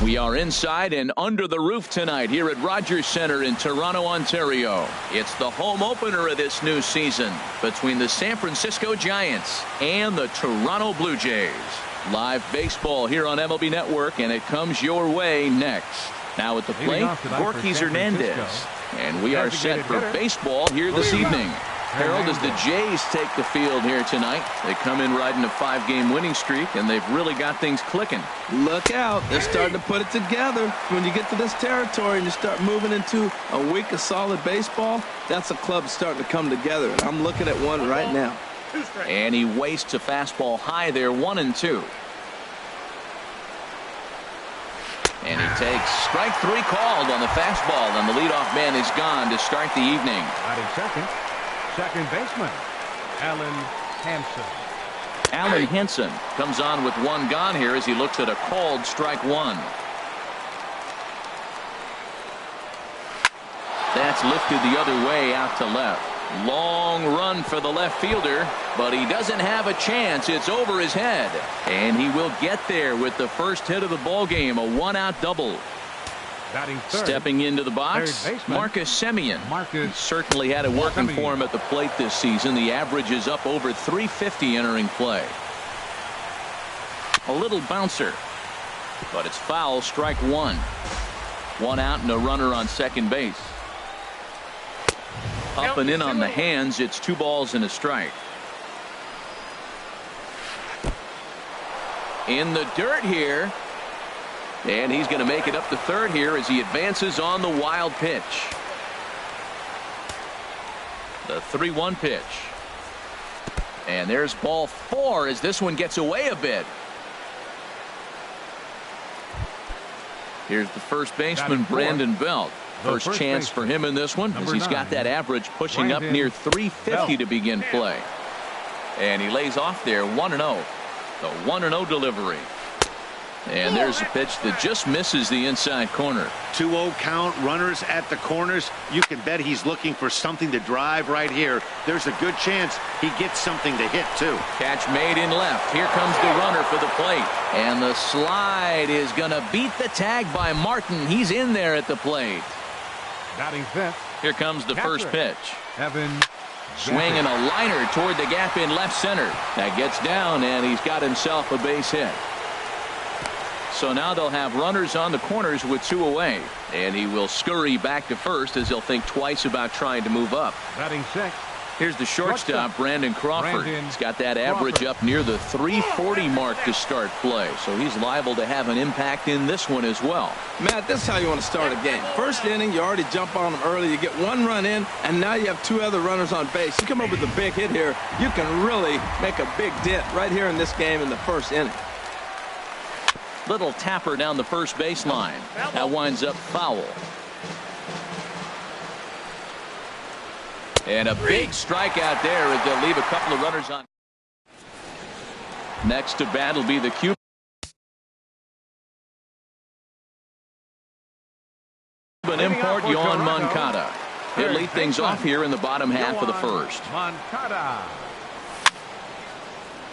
We are inside and under the roof tonight here at Rogers Centre in Toronto, Ontario. It's the home opener of this new season between the San Francisco Giants and the Toronto Blue Jays. Live baseball here on MLB Network, and it comes your way next. Now at the plate, Gorky Hernandez. And we are set for baseball here this evening. Harold, as the Jays take the field here tonight, they come in riding a 5-game winning streak, and they've really got things clicking. Look out. They're starting to put it together. When you get to this territory and you start moving into a week of solid baseball, that's a club starting to come together, and I'm looking at one right now. And he wastes a fastball high there, 1-2. And he takes strike 3 called on the fastball, and the leadoff man is gone to start the evening. Second baseman, Alan Hansen. Alan Henson comes on with 1 gone here as he looks at a called strike 1. That's lifted the other way out to left. Long run for the left fielder, but he doesn't have a chance. It's over his head, and he will get there with the first hit of the ball game, a 1-out double. Stepping into the box, Marcus Semien. He certainly had it working for him at the plate this season. The average is up over 350 entering play. A little bouncer, but it's foul, strike 1. 1 out and a runner on second base. Up and in on the hands. It's 2 balls and a strike. In the dirt here. And he's going to make it up to third here as he advances on the wild pitch. The 3-1 pitch. And there's ball 4 as this one gets away a bit. Here's the first baseman, Brandon Belt. First chance for him in this one as he's got that average pushing up near 350 to begin play. And he lays off there, 1-0. The 1-0 delivery. And there's a pitch that just misses the inside corner. 2-0 count, runners at the corners. You can bet he's looking for something to drive right here. There's a good chance he gets something to hit too. Catch made in left. Here comes the runner for the plate. And the slide is going to beat the tag by Martin. He's in there at the plate. Batting fifth. Here comes the first pitch. Evan. Swinging a liner toward the gap in left center. That gets down, and he's got himself a base hit. So now they'll have runners on the corners with 2 away. And he will scurry back to first as he'll think twice about trying to move up. Batting sixth. Here's the shortstop, Brandon Crawford. He's got that average up near the 340 mark to start play. So he's liable to have an impact in this one as well. Matt, this is how you want to start a game. First inning, you already jump on them early. You get 1 run in, and now you have 2 other runners on base. You come up with a big hit here, you can really make a big dent right here in this game in the first inning. Little tapper down the first baseline. That winds up foul. And a big strikeout there as they'll leave a couple of runners on. Next to bat will be the Cuban import, Yohan Moncada. He'll lead things off here in the bottom half of the first.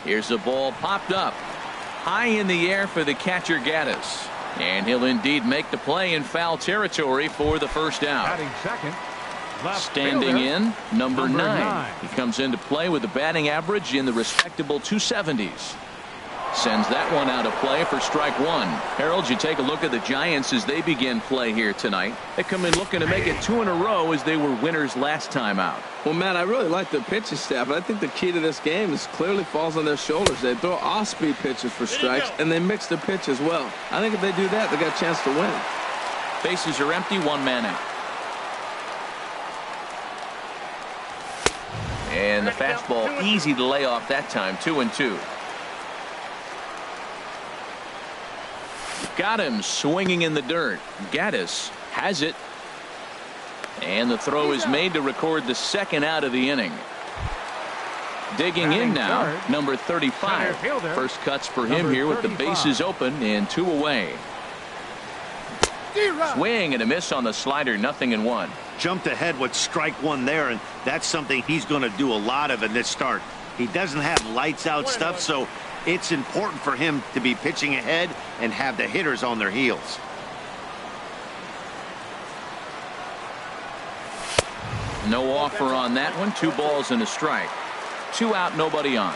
Here's the ball popped up high in the air for the catcher Gaddis. And he'll indeed make the play in foul territory for the first out. Standing in, number 9. He comes into play with a batting average in the respectable 270s. Sends that one out of play for strike 1. Harold, you take a look at the Giants as they begin play here tonight. They come in looking to make it 2 in a row as they were winners last time out. Well, Matt, I really like the pitching staff, but I think the key to this game is clearly falls on their shoulders. They throw off-speed pitches for strikes, and they mix the pitch as well. I think if they do that, they got a chance to win. Bases are empty, 1 man out. And the fastball easy to lay off that time, 2-2. Got him swinging in the dirt. Gaddis has it. And the throw is made to record the second out of the inning. Digging in now, number 35. First cuts for him here with the bases open and 2 away. Swing and a miss on the slider, 0-1. Jumped ahead with strike 1 there, and that's something he's going to do a lot of in this start. He doesn't have lights out stuff, so It's important for him to be pitching ahead and have the hitters on their heels. No offer on that one. 2 balls and a strike. 2 out, nobody on.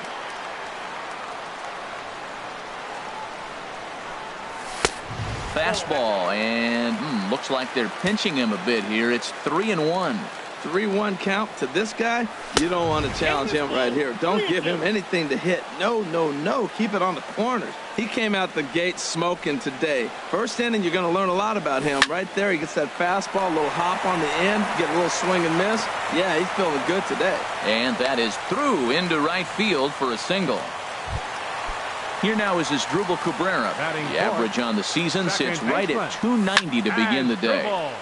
Fastball, and looks like they're pinching him a bit here. It's 3-1. 3-1 count to this guy. You don't want to challenge him right here. Don't give him anything to hit. No, no, no. Keep it on the corners. He came out the gate smoking today. First inning, you're going to learn a lot about him. Right there, he gets that fastball, a little hop on the end, get a little swing and miss. Yeah, he's feeling good today. And that is through into right field for a single. Here now is Asdrubal Cabrera. The average on the season sits right at 290 to begin the day.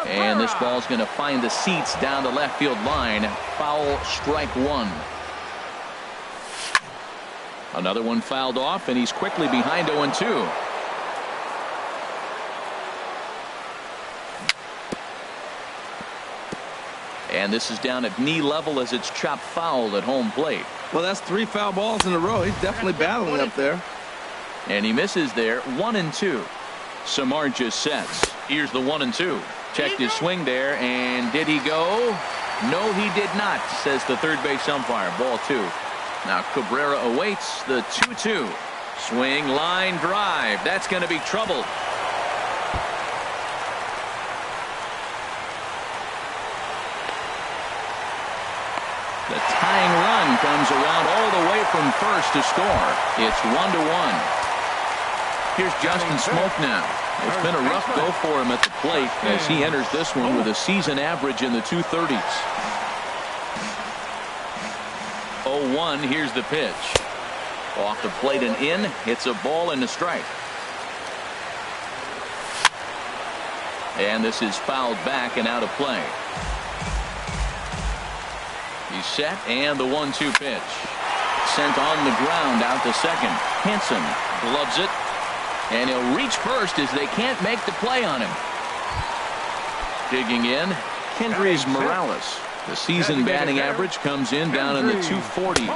And this ball's going to find the seats down the left field line. Foul, strike 1. Another one fouled off, and he's quickly behind 0-2. And this is down at knee level as it's chopped foul at home plate. Well, that's 3 foul balls in a row. He's definitely battling up there. And he misses there. 1-2. Samar just sets. Here's the 1-2. Checked his swing there, and did he go? No, he did not, says the third base umpire. Ball 2. Now Cabrera awaits the 2-2. Swing, line, drive. That's going to be trouble. The tying run comes around all the way from first to score. It's 1-1. Here's Justin Smoak now. It's been a rough go for him at the plate as he enters this one with a season average in the 230s. 0-1. Here's the pitch. Off the plate and in. It's a ball and a strike. And this is fouled back and out of play. He's set, and the 1-2 pitch. Sent on the ground out to second. Hanson gloves it, and he'll reach first as they can't make the play on him. Digging in, Kendrys Morales. The season batting average comes in down in the 240s.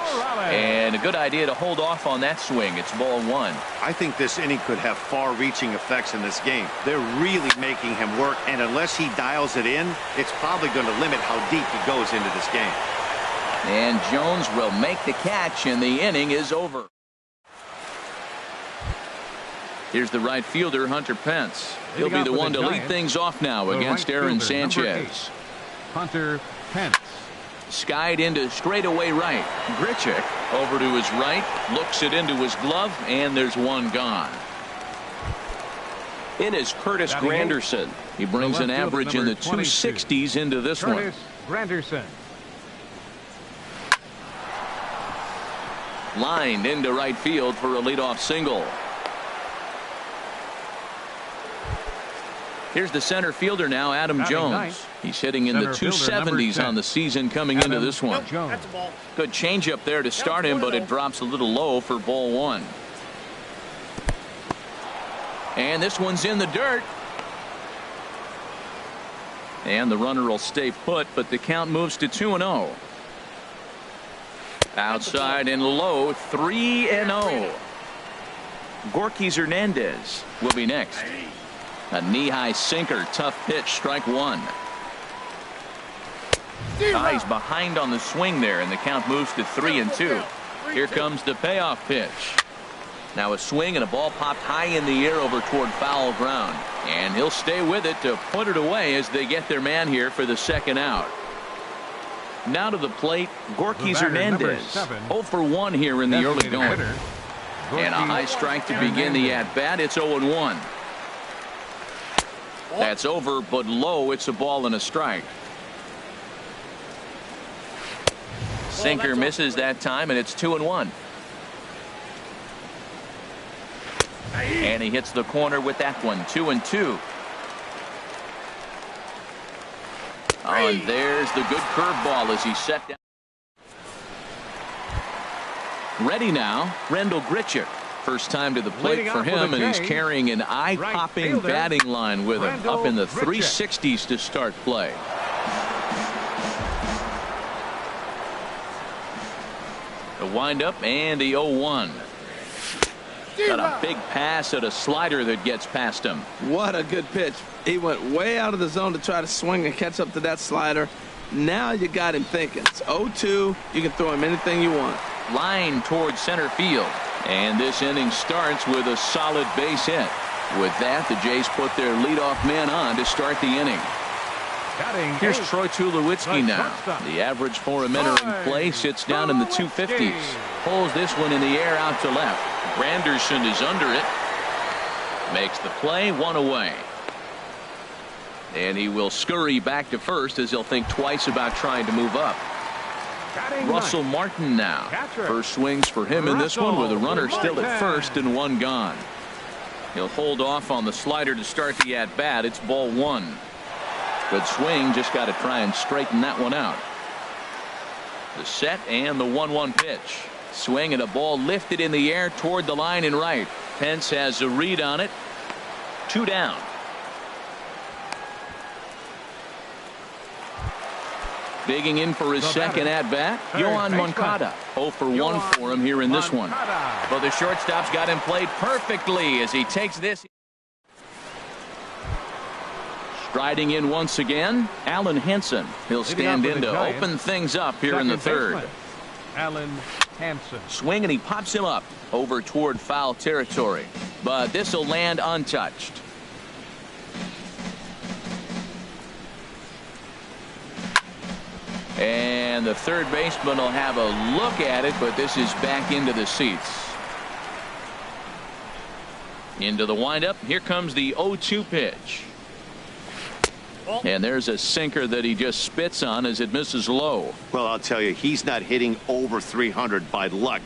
And a good idea to hold off on that swing. It's ball 1. I think this inning could have far-reaching effects in this game. They're really making him work, and unless he dials it in, it's probably going to limit how deep he goes into this game. And Jones will make the catch, and the inning is over. Here's the right fielder, Hunter Pence. He'll be the one to lead things off now against Aaron Sanchez. Hunter Pence. Skied into straightaway right. Grichuk over to his right, looks it into his glove, and there's one gone. In is Curtis Granderson. He brings an average in the 260s into this one. Curtis Granderson. Lined into right field for a leadoff single. Here's the center fielder now, Adam Jones. He's hitting in the 270s on the season coming into this one. Good changeup there to start him, but it drops a little low for ball 1. And this one's in the dirt. And the runner will stay put, but the count moves to 2-0. Outside and low, 3-0. Gorkys Hernandez will be next. A knee-high sinker, tough pitch, strike 1. He's behind on the swing there, and the count moves to 3-2. Here comes the payoff pitch. Now a swing and a ball popped high in the air over toward foul ground. And he'll stay with it to put it away as they get their man here for the second out. Now to the plate, Gorkys Hernandez. 0 for 1 here in the early going. And a high strike to begin the at-bat. It's 0-1. That's over, but low. It's a ball and a strike. Sinker misses that time, and it's 2-1. And he hits the corner with that one. 2-2. Oh, and there's the good curveball as he set down. Ready now, Randall Grichuk. First time to the plate for him, and he's carrying an eye-popping batting line with him. Up in the 360s to start play. The windup and the 0-1. Got a big pass at a slider that gets past him. What a good pitch. He went way out of the zone to try to swing and catch up to that slider. Now you got him thinking. It's 0-2. You can throw him anything you want. Line towards center field. And this inning starts with a solid base hit. With that, the Jays put their leadoff man on to start the inning. Here's Troy Tulowitzki now. The average for him entering play sits down in the 250s. Pulls this one in the air out to left. Granderson is under it. Makes the play, one away. And he will scurry back to first as he'll think twice about trying to move up. Russell Martin now. First swings for him in this one with a runner still at first and one gone. He'll hold off on the slider to start the at-bat. It's ball one. Good swing, just got to try and straighten that one out. The set and the 1-1 pitch. Swing and a ball lifted in the air toward the line and right. Pence has a read on it. 2 down. Digging in for his second at-bat, Yohan Moncada. 0 for 1 for him here in this one. But the shortstop's got him played perfectly as he takes this. Striding in once again, Alan Henson. He'll stand in to open things up here in the third. Alan Hansen. Swing and he pops him up over toward foul territory. But this will land untouched. And the third baseman will have a look at it, but this is back into the seats. Into the windup. Here comes the 0-2 pitch. And there's a sinker that he just spits on as it misses low. Well, I'll tell you, he's not hitting over 300 by luck.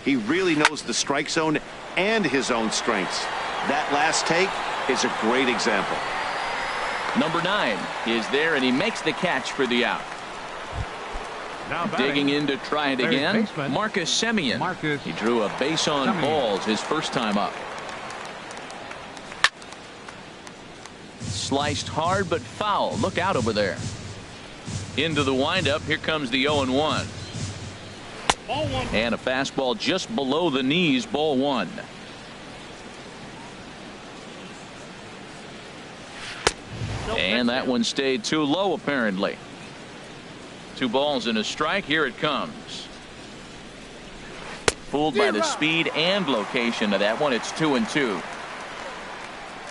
He really knows the strike zone and his own strengths. That last take is a great example. Number 9 is there, and he makes the catch for the out. Digging in to try it again, Marcus Semien. He drew a base on balls his first time up. Sliced hard but foul. Look out over there. Into the windup. Here comes the 0-1. And a fastball just below the knees. Ball 1. And that one stayed too low apparently. 2 balls and a strike. Here it comes. Fooled by the speed and location of that one. It's 2-2.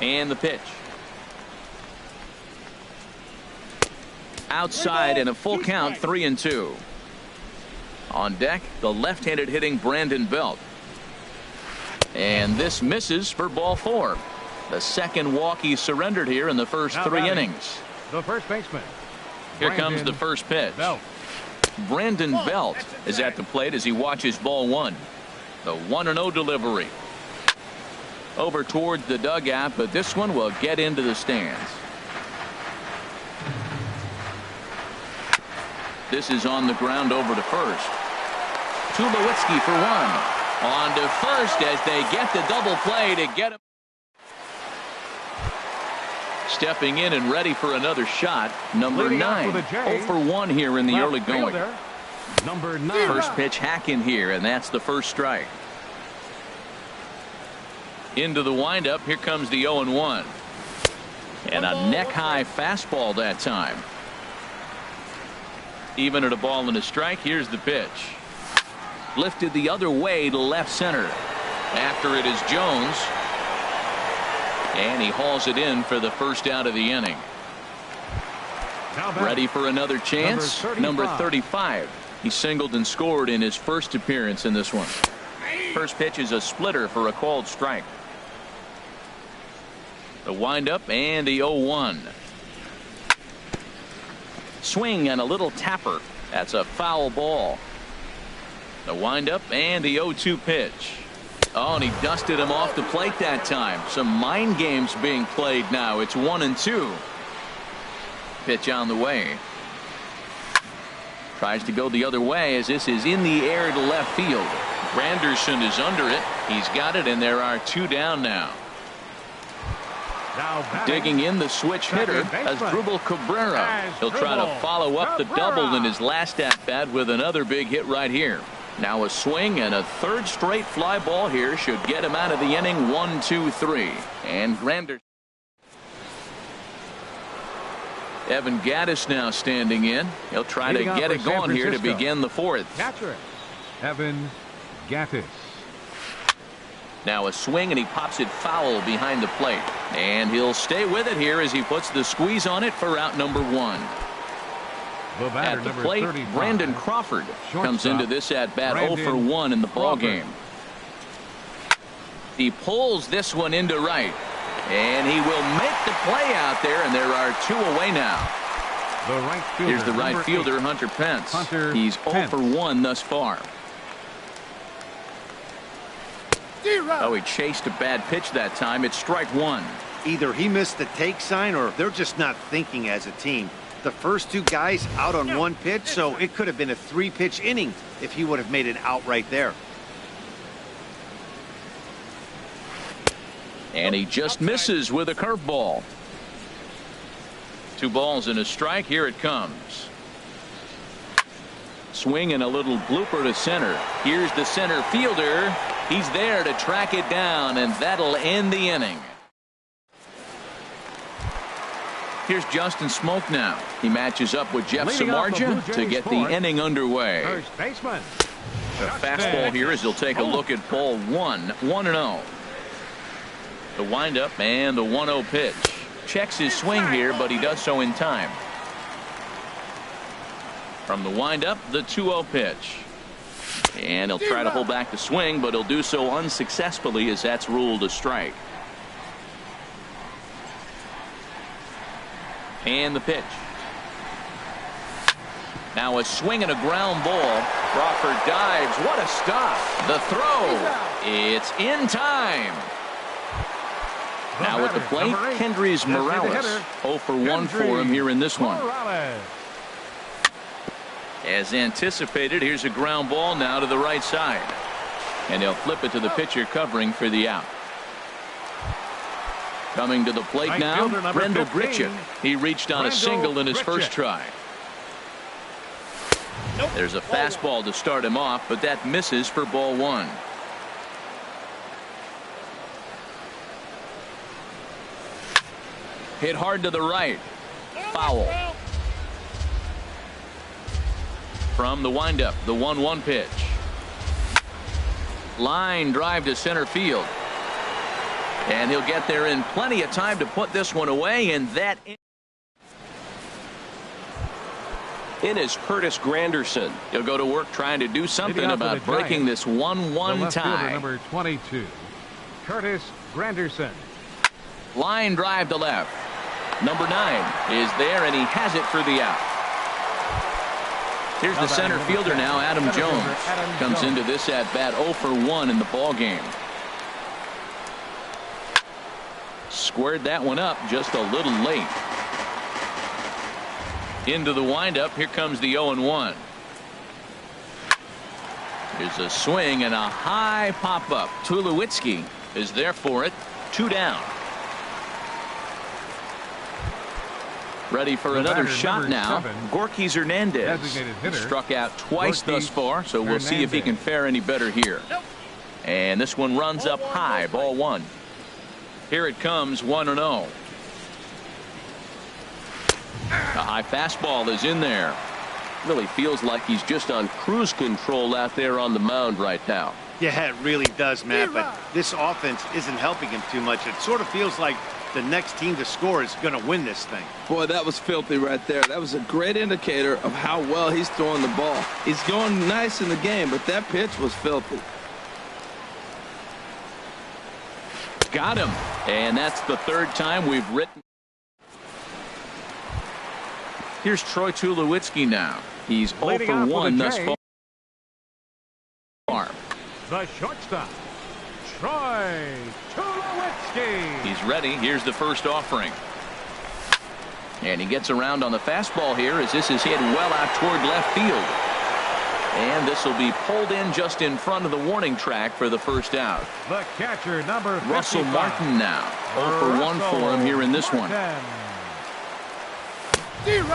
And the pitch. Outside and a full count. 3-2. On deck, the left-handed hitting Brandon Belt. And this misses for ball 4. The second walk he surrendered here in the first 3 innings. The first baseman. Here comes the first pitch. Brandon Belt is at the plate as he watches ball 1. The 1-0 delivery. Over toward the dugout, but this one will get into the stands. This is on the ground over to first. Tulowitzki for 1. On to first as they get the double play to get him. Stepping in and ready for another shot. Number 9. 0 for 1 here in the early going. Number 9. First pitch hack in here, and that's the first strike. Into the windup. Here comes the 0-1. And a neck-high fastball that time. Even at a ball and a strike. Here's the pitch. Lifted the other way to left center. After it is Jones. And he hauls it in for the first out of the inning. Ready for another chance. Number 35. He singled and scored in his first appearance in this one. First pitch is a splitter for a called strike. The windup and the 0-1. Swing and a little tapper. That's a foul ball. The windup and the 0-2 pitch. Oh, and he dusted him off the plate that time. Some mind games being played now. It's 1-2. Pitch on the way. Tries to go the other way as this is in the air to left field. Granderson is under it. He's got it, and there are 2 down now. Digging in the switch hitter Asdrubal Cabrera. He'll try to follow up the double in his last at bat with another big hit right here. Now a swing and a third straight fly ball here should get him out of the inning. 1-2-3. And Granderson. Evan Gattis now standing in. He'll try to get it going here to begin the fourth. Catcher, Evan Gattis. Now a swing and he pops it foul behind the plate. And he'll stay with it here as he puts the squeeze on it for out number one. At the plate, Brandon Crawford comes into this at bat 0 for 1 in the ball game. He pulls this one into right. And he will make the play out there, and there are two away now. Here's the right fielder, Hunter Pence. He's 0 for 1 thus far. Oh, he chased a bad pitch that time. It's strike one. Either he missed the take sign or they're just not thinking as a team. The first two guys out on one pitch, so it could have been a 3-pitch inning if he would have made it out right there. And he just misses with a curveball. 2 balls and a strike. Here it comes. Swing and a little blooper to center. Here's the center fielder. He's there to track it down, and that'll end the inning. Here's Justin Smoke now. He matches up with Jeff Samardzija to get the inning underway. First baseman. The fastball here as he'll take a look at ball 1. 1-0. The windup and the 1-0 pitch. Checks his swing here, but he does so in time. From the windup, the 2-0 pitch. And he'll try to hold back the swing, but he'll do so unsuccessfully as that's ruled a strike. And the pitch. Now a swing and a ground ball. Crawford dives. What a stop. The throw. It's in time. Now at the plate, Kendrys Morales. 0 for 1 for him here in this one. As anticipated, here's a ground ball now to the right side. And they'll flip it to the pitcher covering for the out. Coming to the plate now, Brendel Grichuk. He reached on a single in his first try. There's a fastball to start him off, but that misses for ball 1. Hit hard to the right. Foul. From the windup, the 1-1 pitch. Line drive to center field. And he'll get there in plenty of time to put this one away, and that in is Curtis Granderson. He'll go to work trying to do something about breaking this 1-1 tie. Number 22, Curtis Granderson. Line drive to left. Number 9 is there, and he has it for the out. Here's the center fielder now, Adam Jones. Comes into this at bat 0 for 1 in the ball game. Squared that one up just a little late. Into the windup. Here comes the 0-1. There's a swing and a high pop up. Tulowitzki is there for it. 2 down. Ready for another shot now. Gorky Hernandez struck out twice thus far, so we'll see if he can fare any better here. And this one runs up high. Ball 1. Here it comes. 1-0. A high fastball is in there. Really feels like he's just on cruise control out there on the mound right now. Yeah, it really does, Matt, but this offense isn't helping him too much. It sort of feels like the next team to score is going to win this thing. Boy, that was filthy right there. That was a great indicator of how well he's throwing the ball. He's going nice in the game, but that pitch was filthy. Got him. And that's the 3rd time we've written. Here's Troy Tulowitzki now. He's 0 for 1 thus far. The shortstop, Troy Tulowitzki. He's ready. Here's the first offering. And he gets around on the fastball here as this is hit well out toward left field. And this will be pulled in just in front of the warning track for the first out. The catcher, number 55. Russell Martin now. 0 for 1 for him here in this one.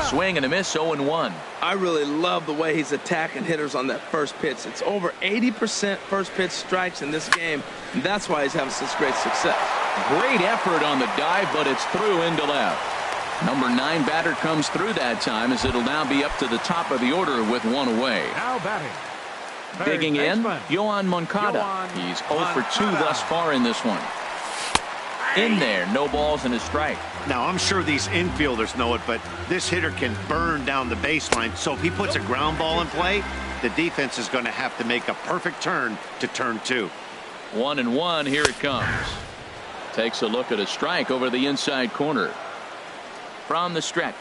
Swing and a miss, 0-1. I really love the way he's attacking hitters on that first pitch. It's over 80% first pitch strikes in this game, and that's why he's having such great success. Great effort on the dive, but it's through into left. Number 9 batter comes through that time, as it'll now be up to the top of the order with 1 away. Now batting. Third Digging in, baseman, Yohan Moncada. Yohan He's 0 for 2 Moncada. thus far in this one. In there, no balls and a strike. Now, I'm sure these infielders know it, but this hitter can burn down the baseline. So if he puts a ground ball in play, the defense is going to have to make a perfect turn to turn 2. 1-1, here it comes. Takes a look at a strike over the inside corner. From the stretch.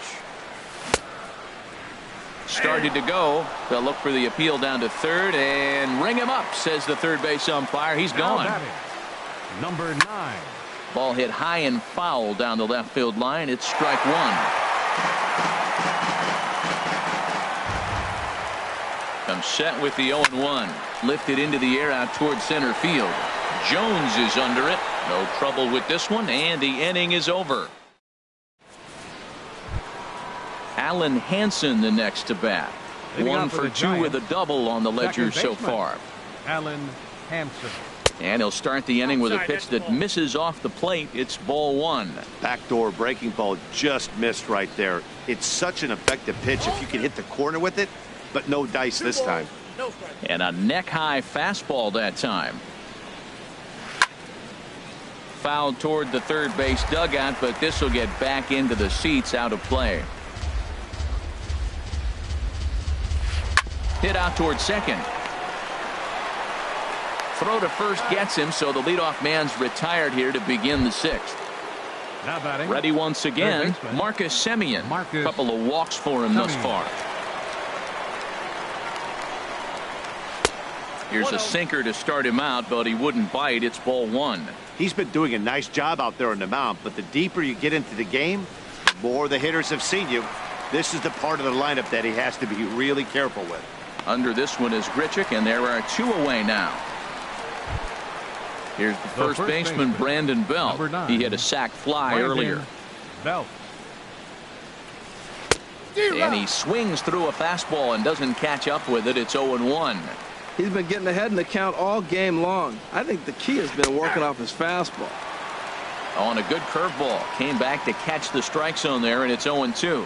Started to go. They'll look for the appeal down to third and ring him up, says the third base umpire. He's Now gone. batting. Number 9. Ball hit high and foul down the left field line. It's strike 1. Comes set with the 0-1. Lifted into the air out towards center field. Jones is under it. No trouble with this one, and the inning is over. Alan Hansen the next to bat. Leading 1 off for for the 2 with a double on the ledger Second so baseman. far. Alan Hansen. And he'll start the inning with a pitch that misses off the plate. It's ball 1. Backdoor breaking ball just missed right there. It's such an effective pitch if you can hit the corner with it, but no dice this time. And a neck-high fastball that time. Fouled toward the third base dugout, but this will get back into the seats, out of play. Hit out toward second. Throw to first gets him, so the leadoff man's retired here to begin the 6th. Now batting. Ready once again, Third baseman. Marcus Semien. Marcus Couple of walks for him thus Semien. far. Here's a sinker to start him out, but he wouldn't bite. It's ball 1. He's been doing a nice job out there on the mound, but the deeper you get into the game, the more the hitters have seen you. This is the part of the lineup that he has to be really careful with. Under this one is Grichuk, and there are 2 away now. Here's the first baseman, Brandon Belt. Number 9. He had a sac fly Brandon earlier. Belt. And he swings through a fastball and doesn't catch up with it. It's 0-1. He's been getting ahead in the count all game long. I think the key has been working off his fastball. On a good curveball. Came back to catch the strike zone there, and it's 0-2.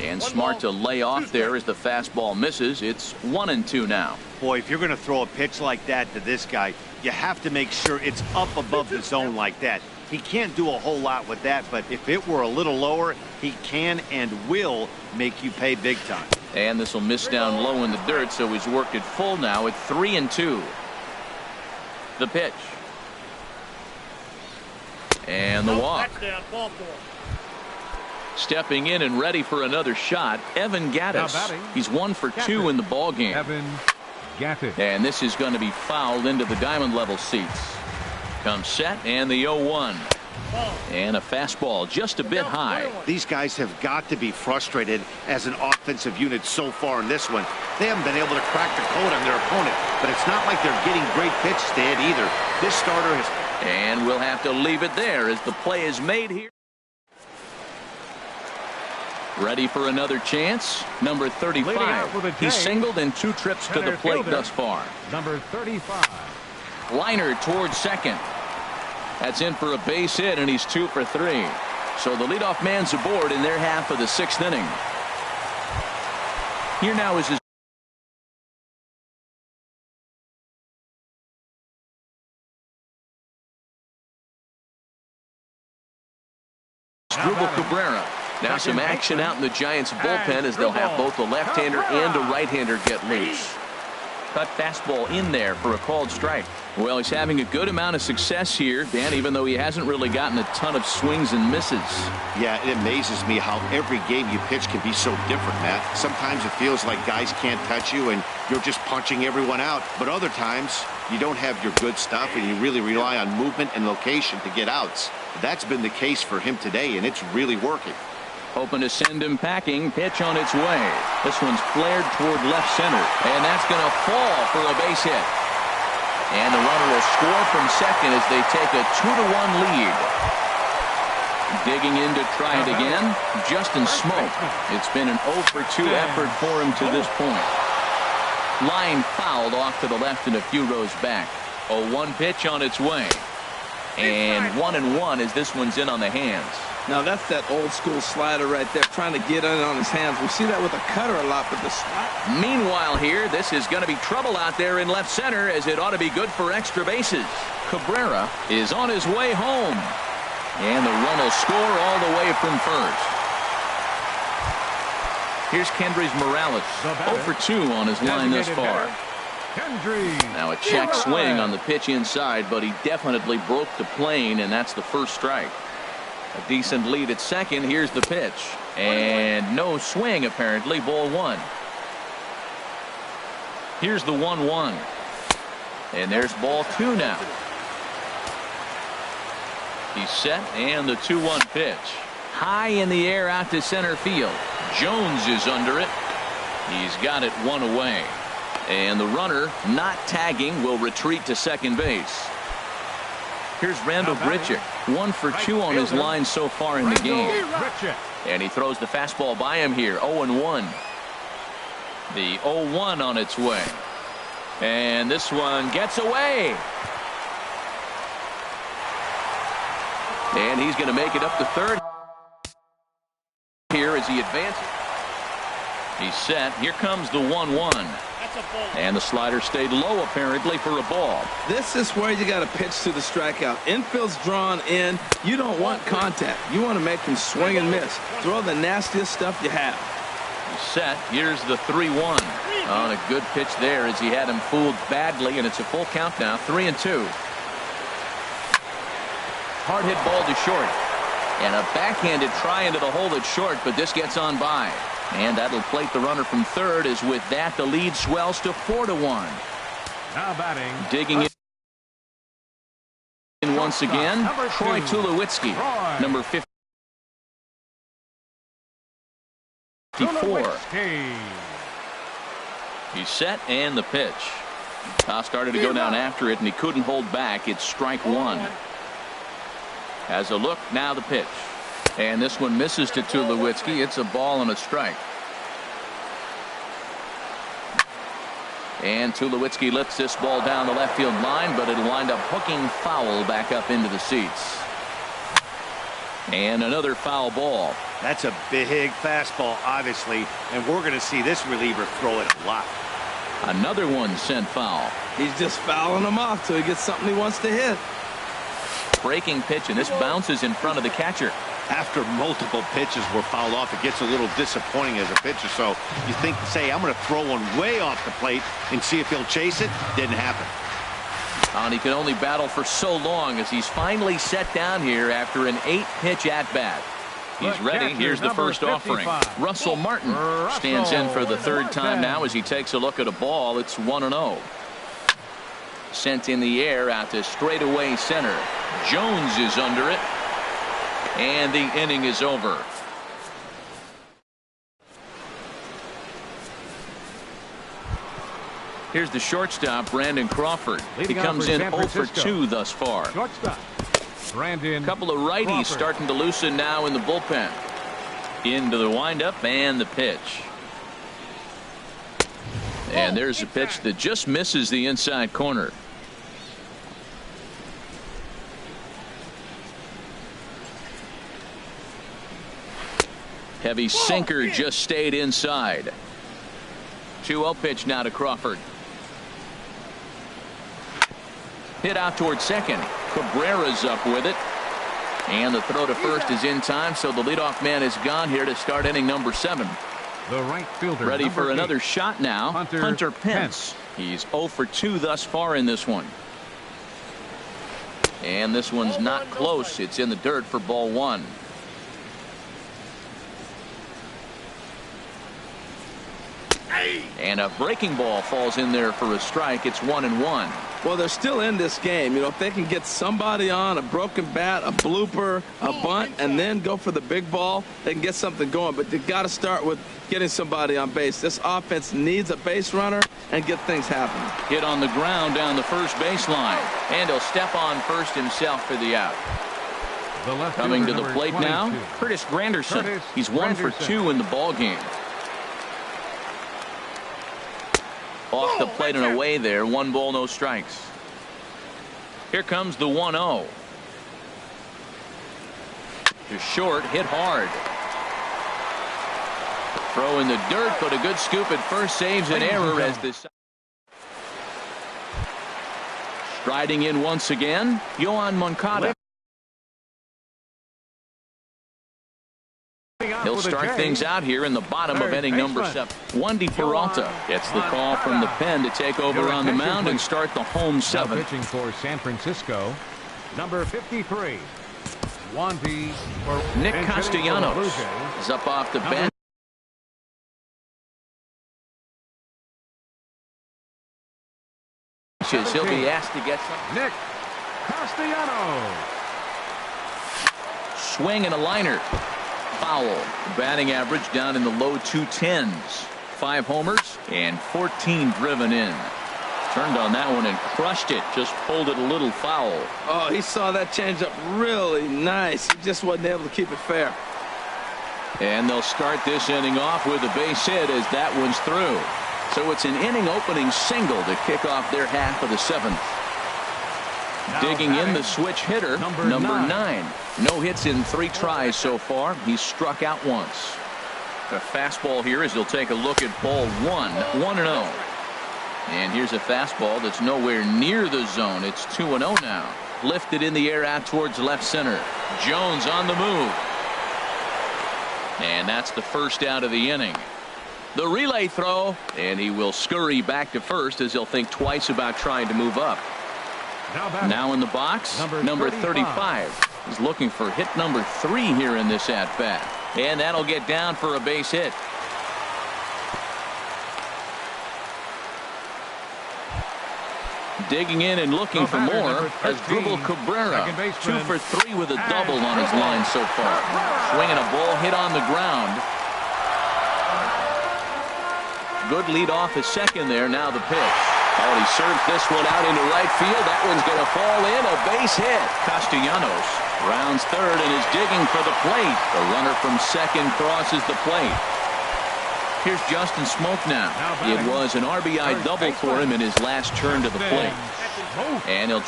And smart to lay off there as the fastball misses. It's 1-2 now. Boy, if you're going to throw a pitch like that to this guy, you have to make sure it's up above the zone like that. He can't do a whole lot with that, but if it were a little lower, he can and will make you pay big time. And this will miss down low in the dirt, so he's worked it full now at 3-2. The pitch. And the walk. Stepping in and ready for another shot, Evan Now Gattis. batting. He's 1 for 2 in the ball game. Evan Gattis. And this is going to be fouled into the diamond level seats. Comes set, and the 0-1. And a fastball just a bit high. These guys have got to be frustrated as an offensive unit so far in this one. They haven't been able to crack the code on their opponent, but it's not like they're getting great pitches to hit either. This starter has... And we'll have to leave it there as the play is made here. Ready for another chance. Number Leading out with a 35. J. He's singled in 2 trips to the Center plate fielder. thus far. Number 35. Liner towards second. That's in for a base hit, and he's 2 for 3. So the leadoff man's aboard in their half of the 6th inning. Here now is his Drupal Cabrera. Now some action out in the Giants bullpen as they'll have both a left-hander and a right-hander get loose. Cut fastball in there for a called strike. Well, he's having a good amount of success here, Dan, even though he hasn't really gotten a ton of swings and misses. Yeah, it amazes me how every game you pitch can be so different, Matt. Sometimes it feels like guys can't touch you and you're just punching everyone out. But other times, you don't have your good stuff and you really rely on movement and location to get outs. That's been the case for him today, and it's really working. Hoping to send him packing. Pitch on its way. This one's flared toward left center. And that's going to fall for a base hit. And the runner will score from second as they take a 2-1 lead. Digging in to try it again, Justin Smoke. It's been an 0 for 2 effort for him to this point. Line fouled off to the left and a few rows back. 0-1 pitch on its way. And 1-1 as this one's in on the hands. Now that's that old school slider right there, trying to get in on his hands. We see that with a cutter a lot, but the slider. Meanwhile here, this is going to be trouble out there in left center, as it ought to be good for extra bases. Cabrera is on his way home. And the run will score all the way from first. Here's Kendrys Morales, 0 for 2 on his line thus far. Now a check swing on the pitch inside, but he definitely broke the plane, and that's the first strike. A decent lead at second. Here's the pitch. And no swing, apparently. Ball 1. Here's the 1-1. And there's ball 2 now. He's set, and the 2-1 pitch. High in the air out to center field. Jones is under it. He's got it 1 away. And the runner, not tagging, will retreat to second base. Here's Randall Grichuk, 1 for 2 on his line so far in the game. And he throws the fastball by him here, 0-1. The 0-1 on its way. And this one gets away. And he's going to make it up to third here as he advances. He's set. Here comes the 1-1. And the slider stayed low, apparently, for a ball. This is where you got to pitch to the strikeout. Infield's drawn in. You don't want contact. You want to make him swing and miss. Throw the nastiest stuff you have. He's set. Here's the 3-1. On a good pitch there as he had him fooled badly, and it's a full count now, 3-2. Hard hit ball to short. And a backhanded try into the hole at short, but this gets on by. And that'll plate the runner from third, as with that the lead swells to 4-1. Now batting. Digging in once again, Troy Tulowitzki, number 54. He's set, and the pitch. Started to go down after it, and he couldn't hold back. It's strike 1. Has a look, now the pitch. And this one misses to Tulowitzki. It's a ball and a strike. And Tulowitzki lifts this ball down the left field line, but it'll wind up hooking foul back up into the seats. And another foul ball. That's a big fastball, obviously, and we're going to see this reliever throw it a lot. Another one sent foul. He's just fouling him off till he gets something he wants to hit. Breaking pitch, and this bounces in front of the catcher. After multiple pitches were fouled off, it gets a little disappointing as a pitcher. So you think, say, I'm going to throw one way off the plate and see if he'll chase it. Didn't happen. And he can only battle for so long as he's finally set down here after an 8-pitch at-bat. He's ready. Here's the first offering. Russell Martin stands in for the third time now as he takes a look at a ball. It's 1-0. Sent in the air out to straightaway center. Jones is under it. And the inning is over. Here's the shortstop, Brandon Crawford. He comes in 0 for 2 thus far. Shortstop, Brandon. A couple of righties Crawford. starting to loosen now in the bullpen. Into the windup and the pitch. And there's a pitch that just misses the inside corner. Heavy sinker just stayed inside. 2-0 pitch now to Crawford. Hit out towards second. Cabrera's up with it. And the throw to first is in time, so the leadoff man is gone here to start inning number 7. The right fielder. Ready for number another 8. shot now. Hunter Pence. He's 0 for 2 thus far in this one. And this one's not close. It's in the dirt for ball 1. And a breaking ball falls in there for a strike. It's 1-1. Well, they're still in this game. You know, if they can get somebody on, a broken bat, a blooper, a bunt, and then go for the big ball, they can get something going. But they've got to start with getting somebody on base. This offense needs a base runner and get things happening. Hit on the ground down the first baseline. And he'll step on first himself for the out. The left Coming to fielder, the number plate now, 22. Curtis Granderson. Curtis He's 1 for Granderson. 2 in the ball game. Off the plate and away there. 1 ball, no strikes. Here comes the 1-0. To short, hit hard. Throw in the dirt, but a good scoop at first saves an error as this. Striding in once again, Yohan Moncada. He'll start things out here in the bottom of inning number 7. Wandy Peralta gets the call from the pen to take over on the mound and start the home 7th. Pitching for San Francisco, number 53, Wandy. Nick Castellanos is up off the bench. He'll be asked to get some. Nick Castellanos. Swing and a liner. Foul. Batting average down in the low 210s. 5 homers and 14 driven in. Turned on that one and crushed it. Just pulled it a little foul. Oh, he saw that changeup really nice. He just wasn't able to keep it fair. And they'll start this inning off with a base hit as that one's through. So it's an inning opening single to kick off their half of the 7th. Digging in the switch hitter, number 9. No hits in 3 tries so far. He's struck out once. A fastball here as he'll take a look at ball 1. 1-0. And here's a fastball that's nowhere near the zone. It's 2-0 now. Lifted in the air out towards left center. Jones on the move. And that's the first out of the inning. The relay throw, and he will scurry back to first as he'll think twice about trying to move up. Now in the box, number 35. He's looking for hit number 3 here in this at-bat. And that'll get down for a base hit. Digging in and looking for more as Dribble Cabrera. 2 for 3 with a double on his line so far. Swinging a ball hit on the ground. Good lead off his second there. Now the pitch. Oh, he serves this one out into right field. That one's going to fall in. A base hit. Castellanos rounds third and is digging for the plate. The runner from second crosses the plate. Here's Justin Smoke now. It was an RBI double for him in his last turn to the plate. And he'll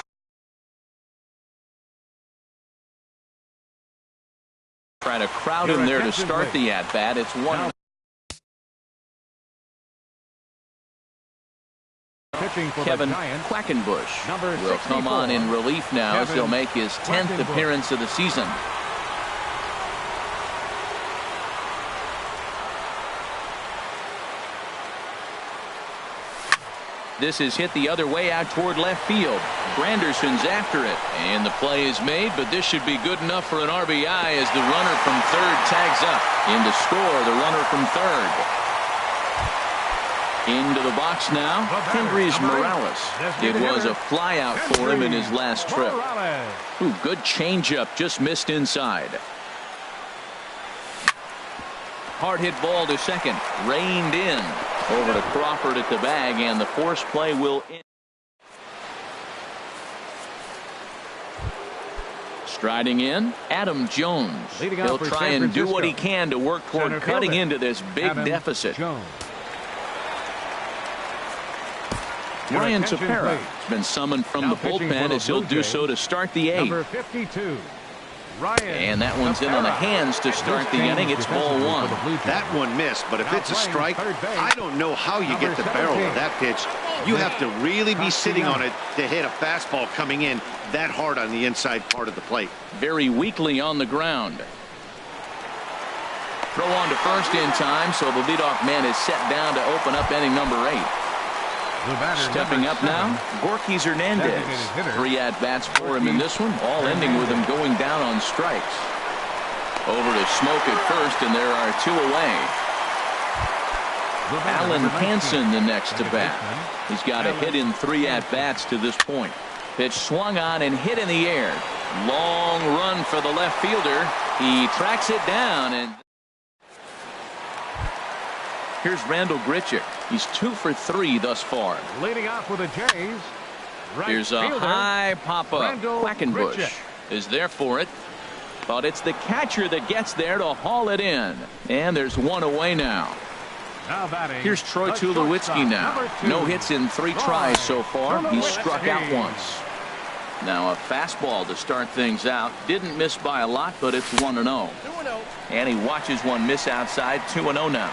try to crowd him there to start the at-bat. It's 1. Kevin Quackenbush will come on in relief now as he'll make his 10th appearance of the season. This is hit the other way out toward left field. Granderson's after it, and the play is made, but this should be good enough for an RBI as the runner from third tags up. In to score, the runner from third. Into the box now, Kendrys Morales. It was a fly out for him in his last trip. Ooh, good changeup, just missed inside. Hard hit ball to second, reined in. Over to Crawford at the bag, and the force play will end. Striding in, Adam Jones. He'll try and do what he can to work toward cutting into this big deficit. Ryan Tepera has been summoned from the bullpen as he'll do so to start the 8th. Number 52. And that one's in on the hands to start the inning. It's ball 1. That one missed, but if it's a strike, I don't know how you get the barrel of that pitch. You have to really be sitting on it to hit a fastball coming in that hard on the inside part of the plate. Very weakly on the ground. Throw on to first in time, so the leadoff man is set down to open up inning number 8. Stepping up now, Gorky Hernandez. 3 at-bats for him in this one, all ending with him going down on strikes. Over to Smoke at first, and there are 2 away. Alan Hansen the next to bat. He's got a hit in 3 at-bats to this point. Pitch swung on and hit in the air. Long run for the left fielder. He tracks it down, and here's Randall Grichuk. He's 2 for 3 thus far. Leading off with the Jays. Here's a high pop-up. Quackenbush is there for it. But it's the catcher that gets there to haul it in. And there's one away now. Now batting. Here's Troy the Tulowitzki shortstop, now. number 2, No hits in 3 tries so far. He struck out once. Now a fastball to start things out. Didn't miss by a lot, but it's 1-0. And he watches one miss outside. 2-0 now.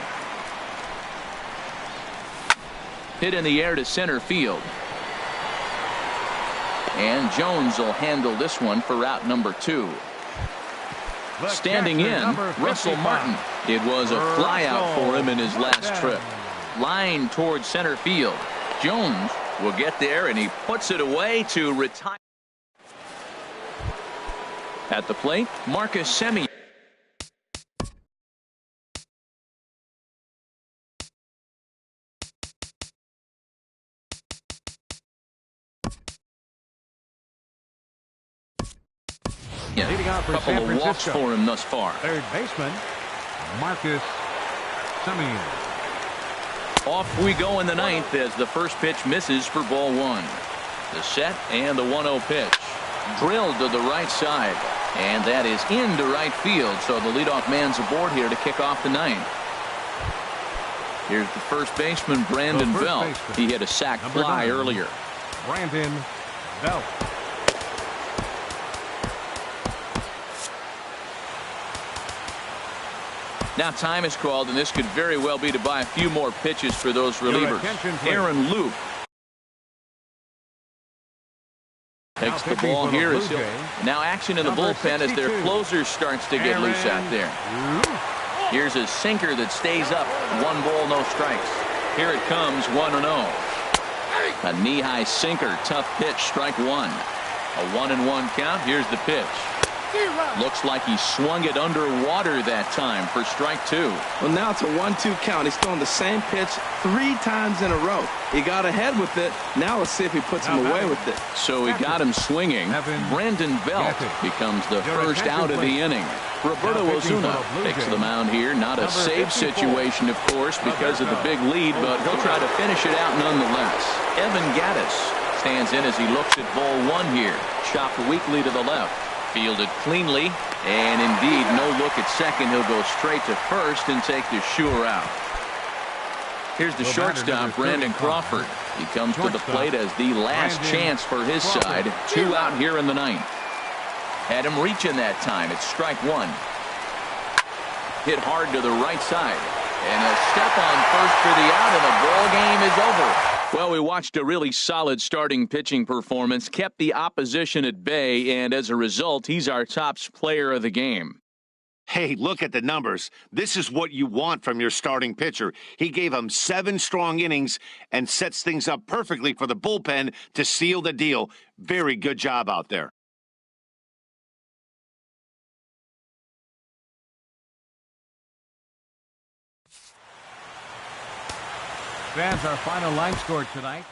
Hit in the air to center field. And Jones will handle this one for out number 2. Standing in, Russell Martin. It was a flyout for him in his last trip. Line towards center field. Jones will get there, and he puts it away to retire. At the plate, Marcus Semien. Leading off for Couple San of walks Francisco. for him thus far. Third baseman, Marcus Semien. Off we go in the 9th as the first pitch misses for ball 1. The set and the 1-0 pitch. Drilled to the right side. And that is into right field. So the leadoff man's aboard here to kick off the 9th. Here's the first baseman, Brandon Belt. He hit a sac fly earlier. Brandon Belt. Now time is called, and this could very well be to buy a few more pitches for those relievers. Aaron Luke takes the ball here. Now action in the bullpen as their closer starts to get loose out there. Here's a sinker that stays up. 1 ball, no strikes. Here it comes, 1-0. A knee-high sinker, tough pitch, strike 1. A 1-1 count. Here's the pitch. Looks like he swung it underwater that time for strike 2. Well, now it's a 1-2 count. He's throwing the same pitch 3 times in a row. He got ahead with it. Now let's see if he puts him away with it. So he got him swinging. Brandon Belt becomes the first out of the inning. Roberto Ozuna takes the mound here. Not a save situation, of course, because of the big lead, but he'll try to finish it out nonetheless. Evan Gattis stands in as he looks at ball 1 here. Chopped weakly to the left. Fielded cleanly, and indeed no look at second. He'll go straight to first and take the sure out. Here's the shortstop, Brandon Crawford. He comes to the plate as the last chance for his side. 2 out here in the 9th. Had him reaching that time. It's strike 1. Hit hard to the right side. And a step on first for the out, and the ball game is over. Well, we watched a really solid starting pitching performance, kept the opposition at bay, and as a result, he's our top player of the game. Hey, look at the numbers. This is what you want from your starting pitcher. He gave him 7 strong innings and sets things up perfectly for the bullpen to seal the deal. Very good job out there. That's our final line score tonight.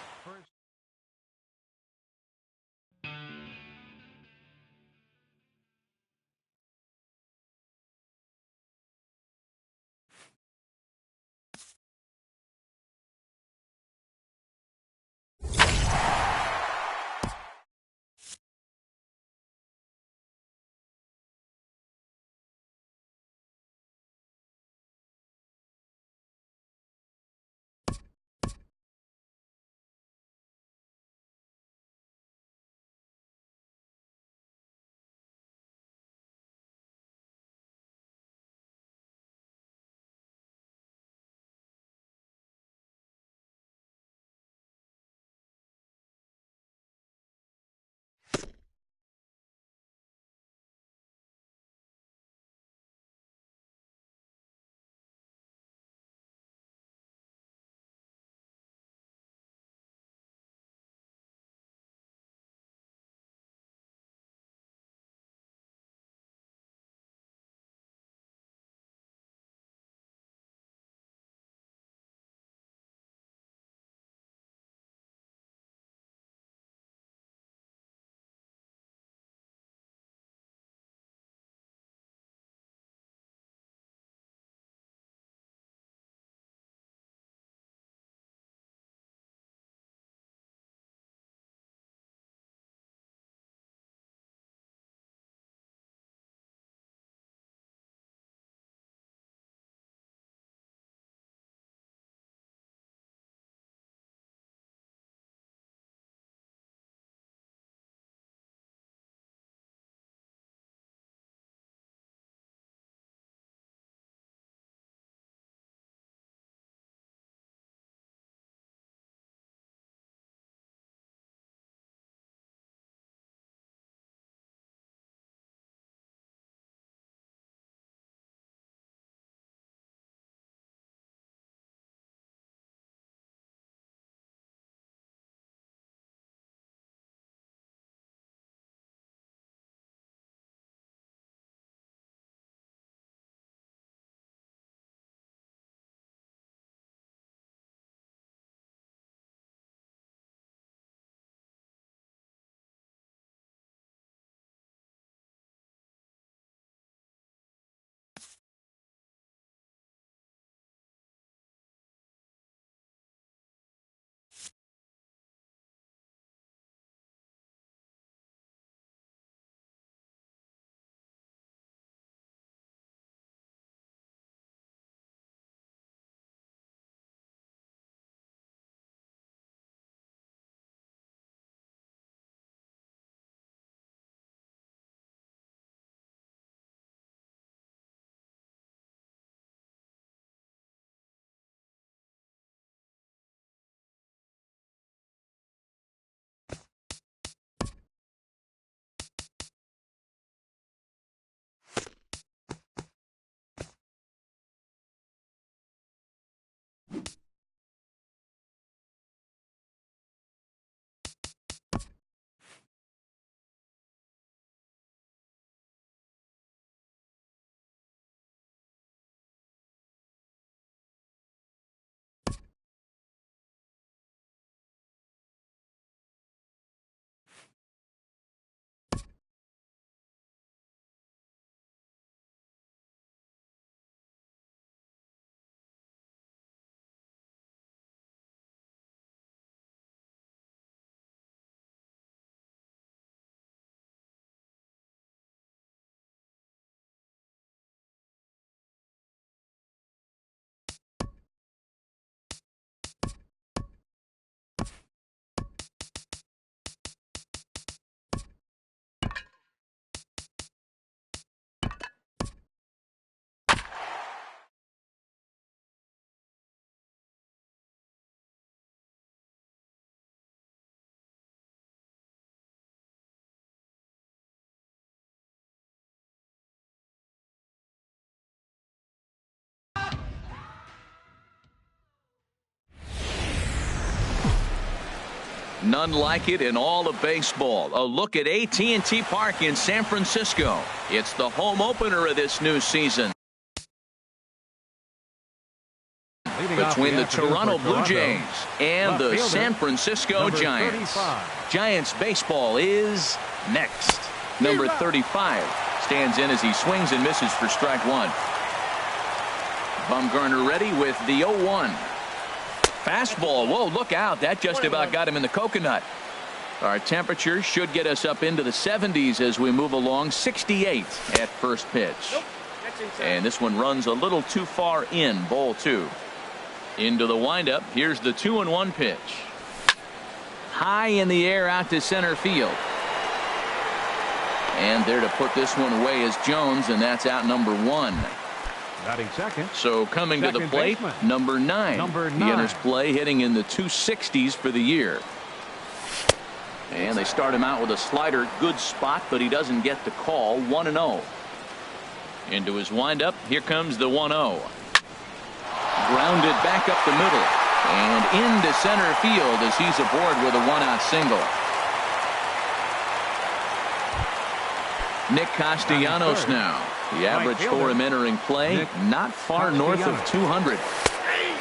None like it in all of baseball. A look at AT&T Park in San Francisco. It's the home opener of this new season between the Toronto Blue Jays and the San Francisco Giants. Giants baseball is next. Number 35 stands in as he swings and misses for strike one. Bumgarner ready with the 0-1. Fastball. Whoa, look out. That just about got him in the coconut. Our temperature should get us up into the 70s as we move along. 68 at first pitch. And this one runs a little too far in. Ball two. Into the windup. Here's the 2-1 pitch. High in the air out to center field. And there to put this one away is Jones, and that's out number one. Batting second. So coming to the plate, number 9. He enters play hitting in the 260s for the year. And they start him out with a slider. Good spot, but he doesn't get the call. 1-0. Into his windup. Here comes the 1-0. Grounded back up the middle. And into center field as he's aboard with a 1-out single. Nick Castellanos now. The average for him entering play, not far north of 200.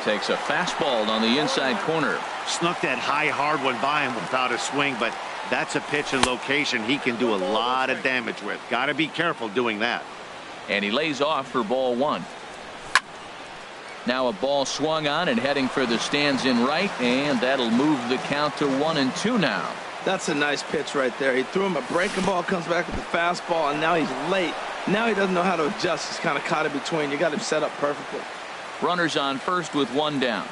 Takes a fastball on the inside corner. Snuck that high, hard one by him without a swing, but that's a pitch and location he can do a lot of damage with. Got to be careful doing that. And he lays off for ball one. Now a ball swung on and heading for the stands in right, and that'll move the count to 1-2 now. That's a nice pitch right there. He threw him a breaking ball, comes back with the fastball, and now he's late. Now he doesn't know how to adjust. He's kind of caught in between. You got him set up perfectly. Runners on first with one down.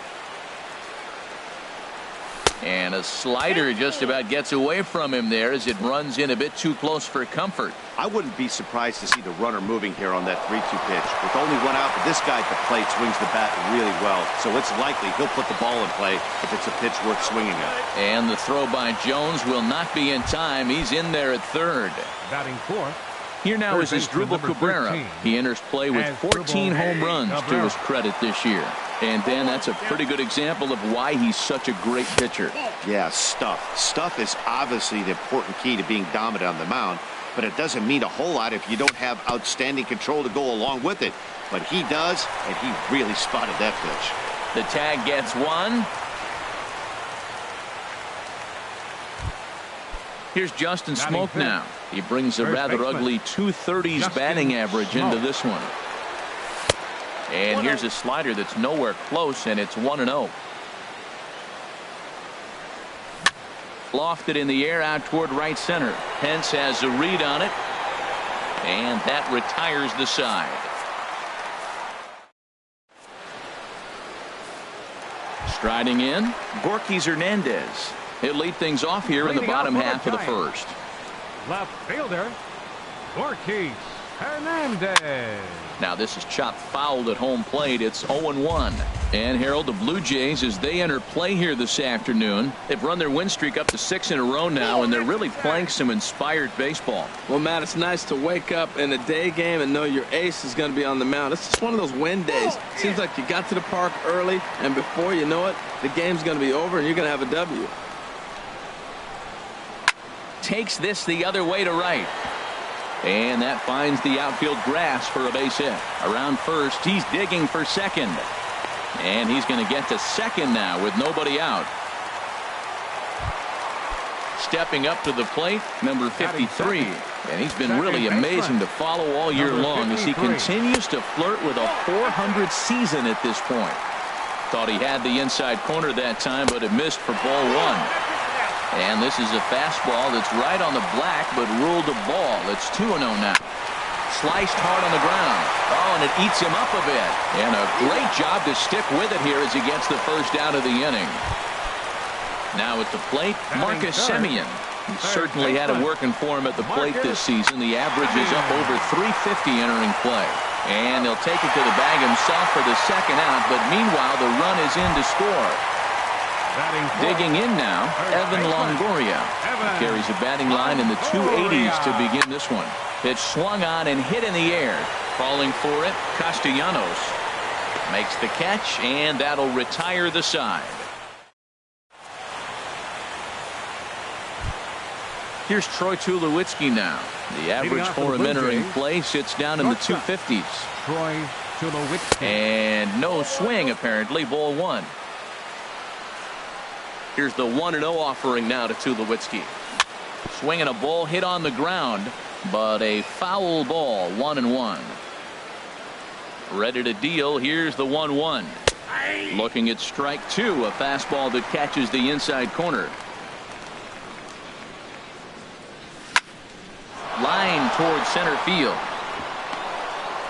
And a slider just about gets away from him there as it runs in a bit too close for comfort. I wouldn't be surprised to see the runner moving here on that 3-2 pitch. With only one out, but this guy at the plate swings the bat really well, so it's likely he'll put the ball in play if it's a pitch worth swinging at. And the throw by Jones will not be in time. He's in there at third. Batting fourth. Here now is Asdrubal Cabrera. He enters play with 14 home runs to his credit this year. And then that's a pretty good example of why he's such a great pitcher. Yeah, stuff. Stuff is obviously the important key to being dominant on the mound, but it doesn't mean a whole lot if you don't have outstanding control to go along with it. But he does, and he really spotted that pitch. The tag gets one. Here's Justin Smoke now. He brings a rather ugly 230s batting average into this one. And here's a slider that's nowhere close, and it's 1-0. Lofted in the air out toward right center. Pence has a read on it, and that retires the side. Striding in, Gorky Hernandez. He'll lead things off here in the bottom half of the first. Left fielder, Gorky Hernandez. Now this is chopped foul at home plate. It's 0-1. And Harold, the Blue Jays, as they enter play here this afternoon, they've run their win streak up to 6 in a row now, and they're really playing some inspired baseball. Well, Matt, it's nice to wake up in a day game and know your ace is going to be on the mound. It's just one of those win days. Seems like you got to the park early, and before you know it, the game's going to be over, and you're going to have a W. Takes this the other way to right. And that finds the outfield grass for a base hit. Around first, he's digging for second. And he's going to get to second now with nobody out. Stepping up to the plate, number 53. And he's been really amazing to follow all year long as he continues to flirt with a 400 season at this point. Thought he had the inside corner that time, but it missed for ball one. And this is a fastball that's right on the black, but ruled a ball. It's 2-0 now. Sliced hard on the ground. Oh, and it eats him up a bit. And a great job to stick with it here as he gets the first out of the inning. Now at the plate, Marcus Semien. He certainly had it working for him at the plate this season. The average is up over 350 entering play. And he'll take it to the bag himself for the second out, but meanwhile the run is in to score. Digging in now, Evan Longoria. He carries a batting line in the 280s to begin this one. Pitch swung on and hit in the air. Calling for it, Castellanos. Makes the catch, and that'll retire the side. Here's Troy Tulowitzki now. The average for him entering play sits down in the 250s. Troy Tulowitzki. And no swing, apparently. Ball 1. Here's the 1-0 offering now to Tulowitzki. Swinging a ball hit on the ground, but a foul ball. 1-1. Ready to deal. Here's the 1-1. Looking at strike 2, a fastball that catches the inside corner. Line towards center field.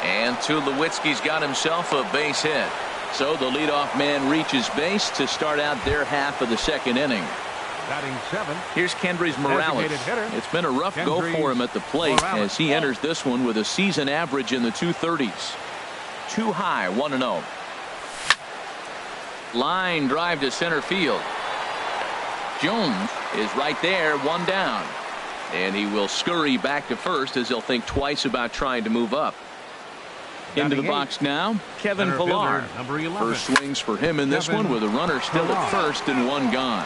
And Tulowitzki's got himself a base hit. So the leadoff man reaches base to start out their half of the second inning. Batting 7. Here's Kendrys Morales. It's been a rough go for him at the plate as he enters this one with a season average in the 230s. Too high. 1-0. Line drive to center field. Jones is right there, 1 down. And he will scurry back to first as he'll think twice about trying to move up. Into the box now, Kevin Pillar. First swings for him in this one with a runner still at first and 1 gone.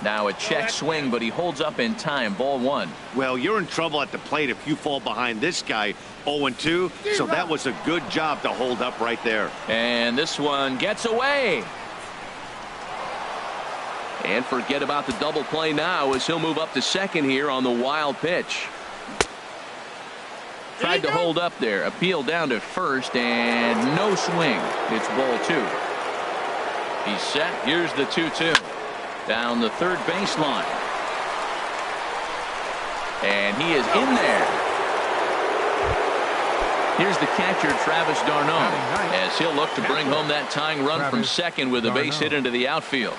Now a check swing, but he holds up in time. Ball 1. Well, you're in trouble at the plate if you fall behind this guy. 0-2, so that was a good job to hold up right there. And this one gets away. And forget about the double play now as he'll move up to second here on the wild pitch. Tried to hold up there. Appeal down to first and no swing. It's ball 2. He's set. Here's the 2-2. Down the third baseline. And he is in there. Here's the catcher, Travis d'Arnaud, as he'll look to bring home that tying run from second with a base hit into the outfield.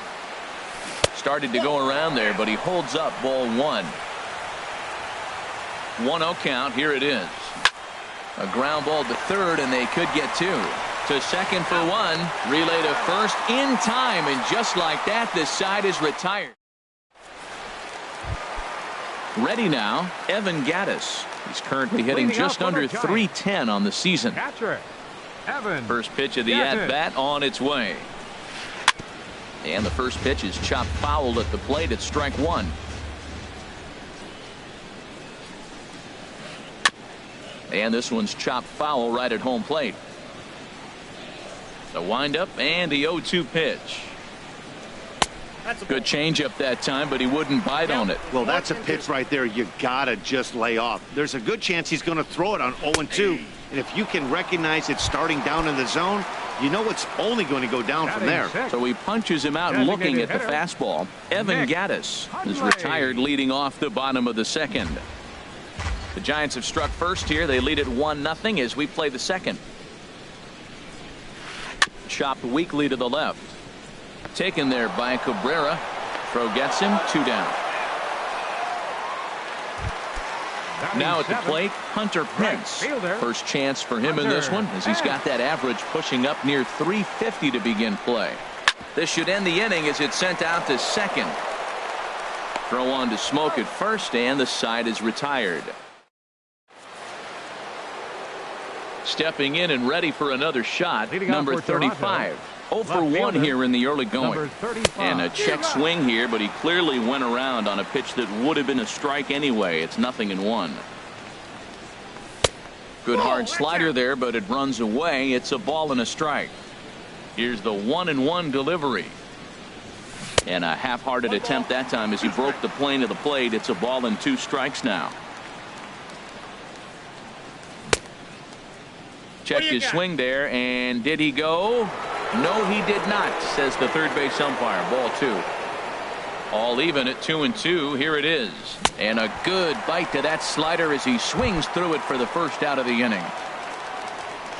Started to go around there, but he holds up. Ball 1. 1-0 count. Here it is. A ground ball to third, and they could get 2. To second for 1. Relay to first in time, and just like that, this side is retired. Ready now, Evan Gattis. He's currently hitting just under .310 on the season. First pitch of the at-bat on its way. And the first pitch is chopped foul at the plate at strike 1. And this one's chopped foul right at home plate. The windup and the 0-2 pitch. Good changeup that time, but he wouldn't bite on it. Well, that's a pitch right there you gotta just lay off. There's a good chance he's going to throw it on 0-2. And if you can recognize it starting down in the zone, you know it's only going to go down from there. So he punches him out looking at the fastball. Evan Gattis is retired leading off the bottom of the second. The Giants have struck first here. They lead at 1-0 as we play the second. Chopped weakly to the left. Taken there by Cabrera. Throw gets him. 2 down. Now at the plate, Hunter Pence. First chance for him in this one as he's got that average pushing up near 350 to begin play. This should end the inning as it's sent out to second. Throw on to Smoke at first, and the side is retired. Stepping in and ready for another shot, number 35. 0 for 1 here in the early going. And a check swing here, but he clearly went around on a pitch that would have been a strike anyway. It's 0-1. Good hard slider there, but it runs away. It's a ball and a strike. Here's the 1-1 delivery. And a half-hearted attempt that time as he broke the plane of the plate. It's a ball and 2 strikes now. Checked his swing there, and did he go? No, he did not, says the third base umpire. Ball 2. All even at 2-2. Here it is. And a good bite to that slider as he swings through it for the first out of the inning.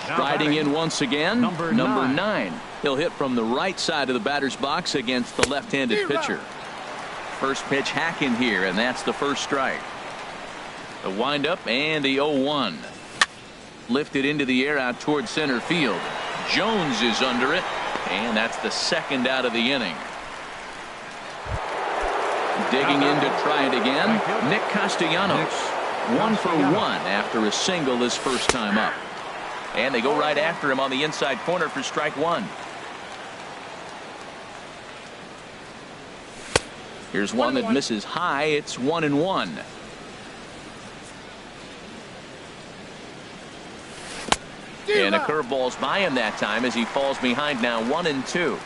Striding in once again, number 9. He'll hit from the right side of the batter's box against the left-handed pitcher. First pitch hacking here, and that's the first strike. The windup and the 0-1. Lifted into the air out towards center field. Jones is under it, and that's the second out of the inning. Digging in to try it again, Nick Castellanos. 1 for 1 after a single his first time up. And they go right after him on the inside corner for strike 1. Here's one that misses high. It's 1-1. And a curveball's by him that time as he falls behind now 1-2.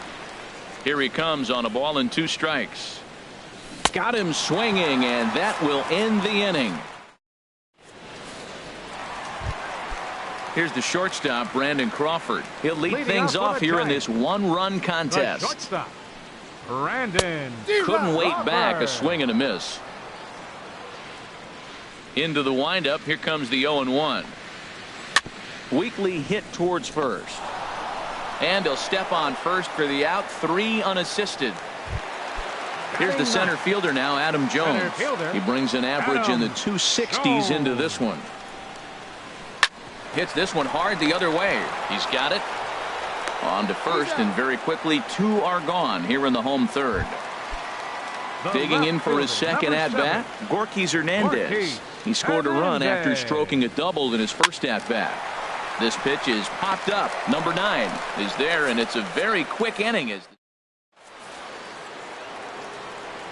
Here he comes on a ball and 2 strikes. Got him swinging, and that will end the inning. Here's the shortstop, Brandon Crawford. He'll lead things off here in this 1-run contest. The shortstop, Brandon Couldn't wait Crawford. back. A swing and a miss. Into the windup. Here comes the 0-1. Weakly hit towards first. And he'll step on first for the out. 3 unassisted. Here's the center fielder now, Adam Jones. He brings an average in the 260s into this one. Hits this one hard the other way. He's got it. On to first, and very quickly 2 are gone here in the home third. Digging in for his second at-bat, Gorky Hernandez. He scored a run after stroking a double in his first at-bat. This pitch is popped up. Number 9 is there, and it's a very quick inning.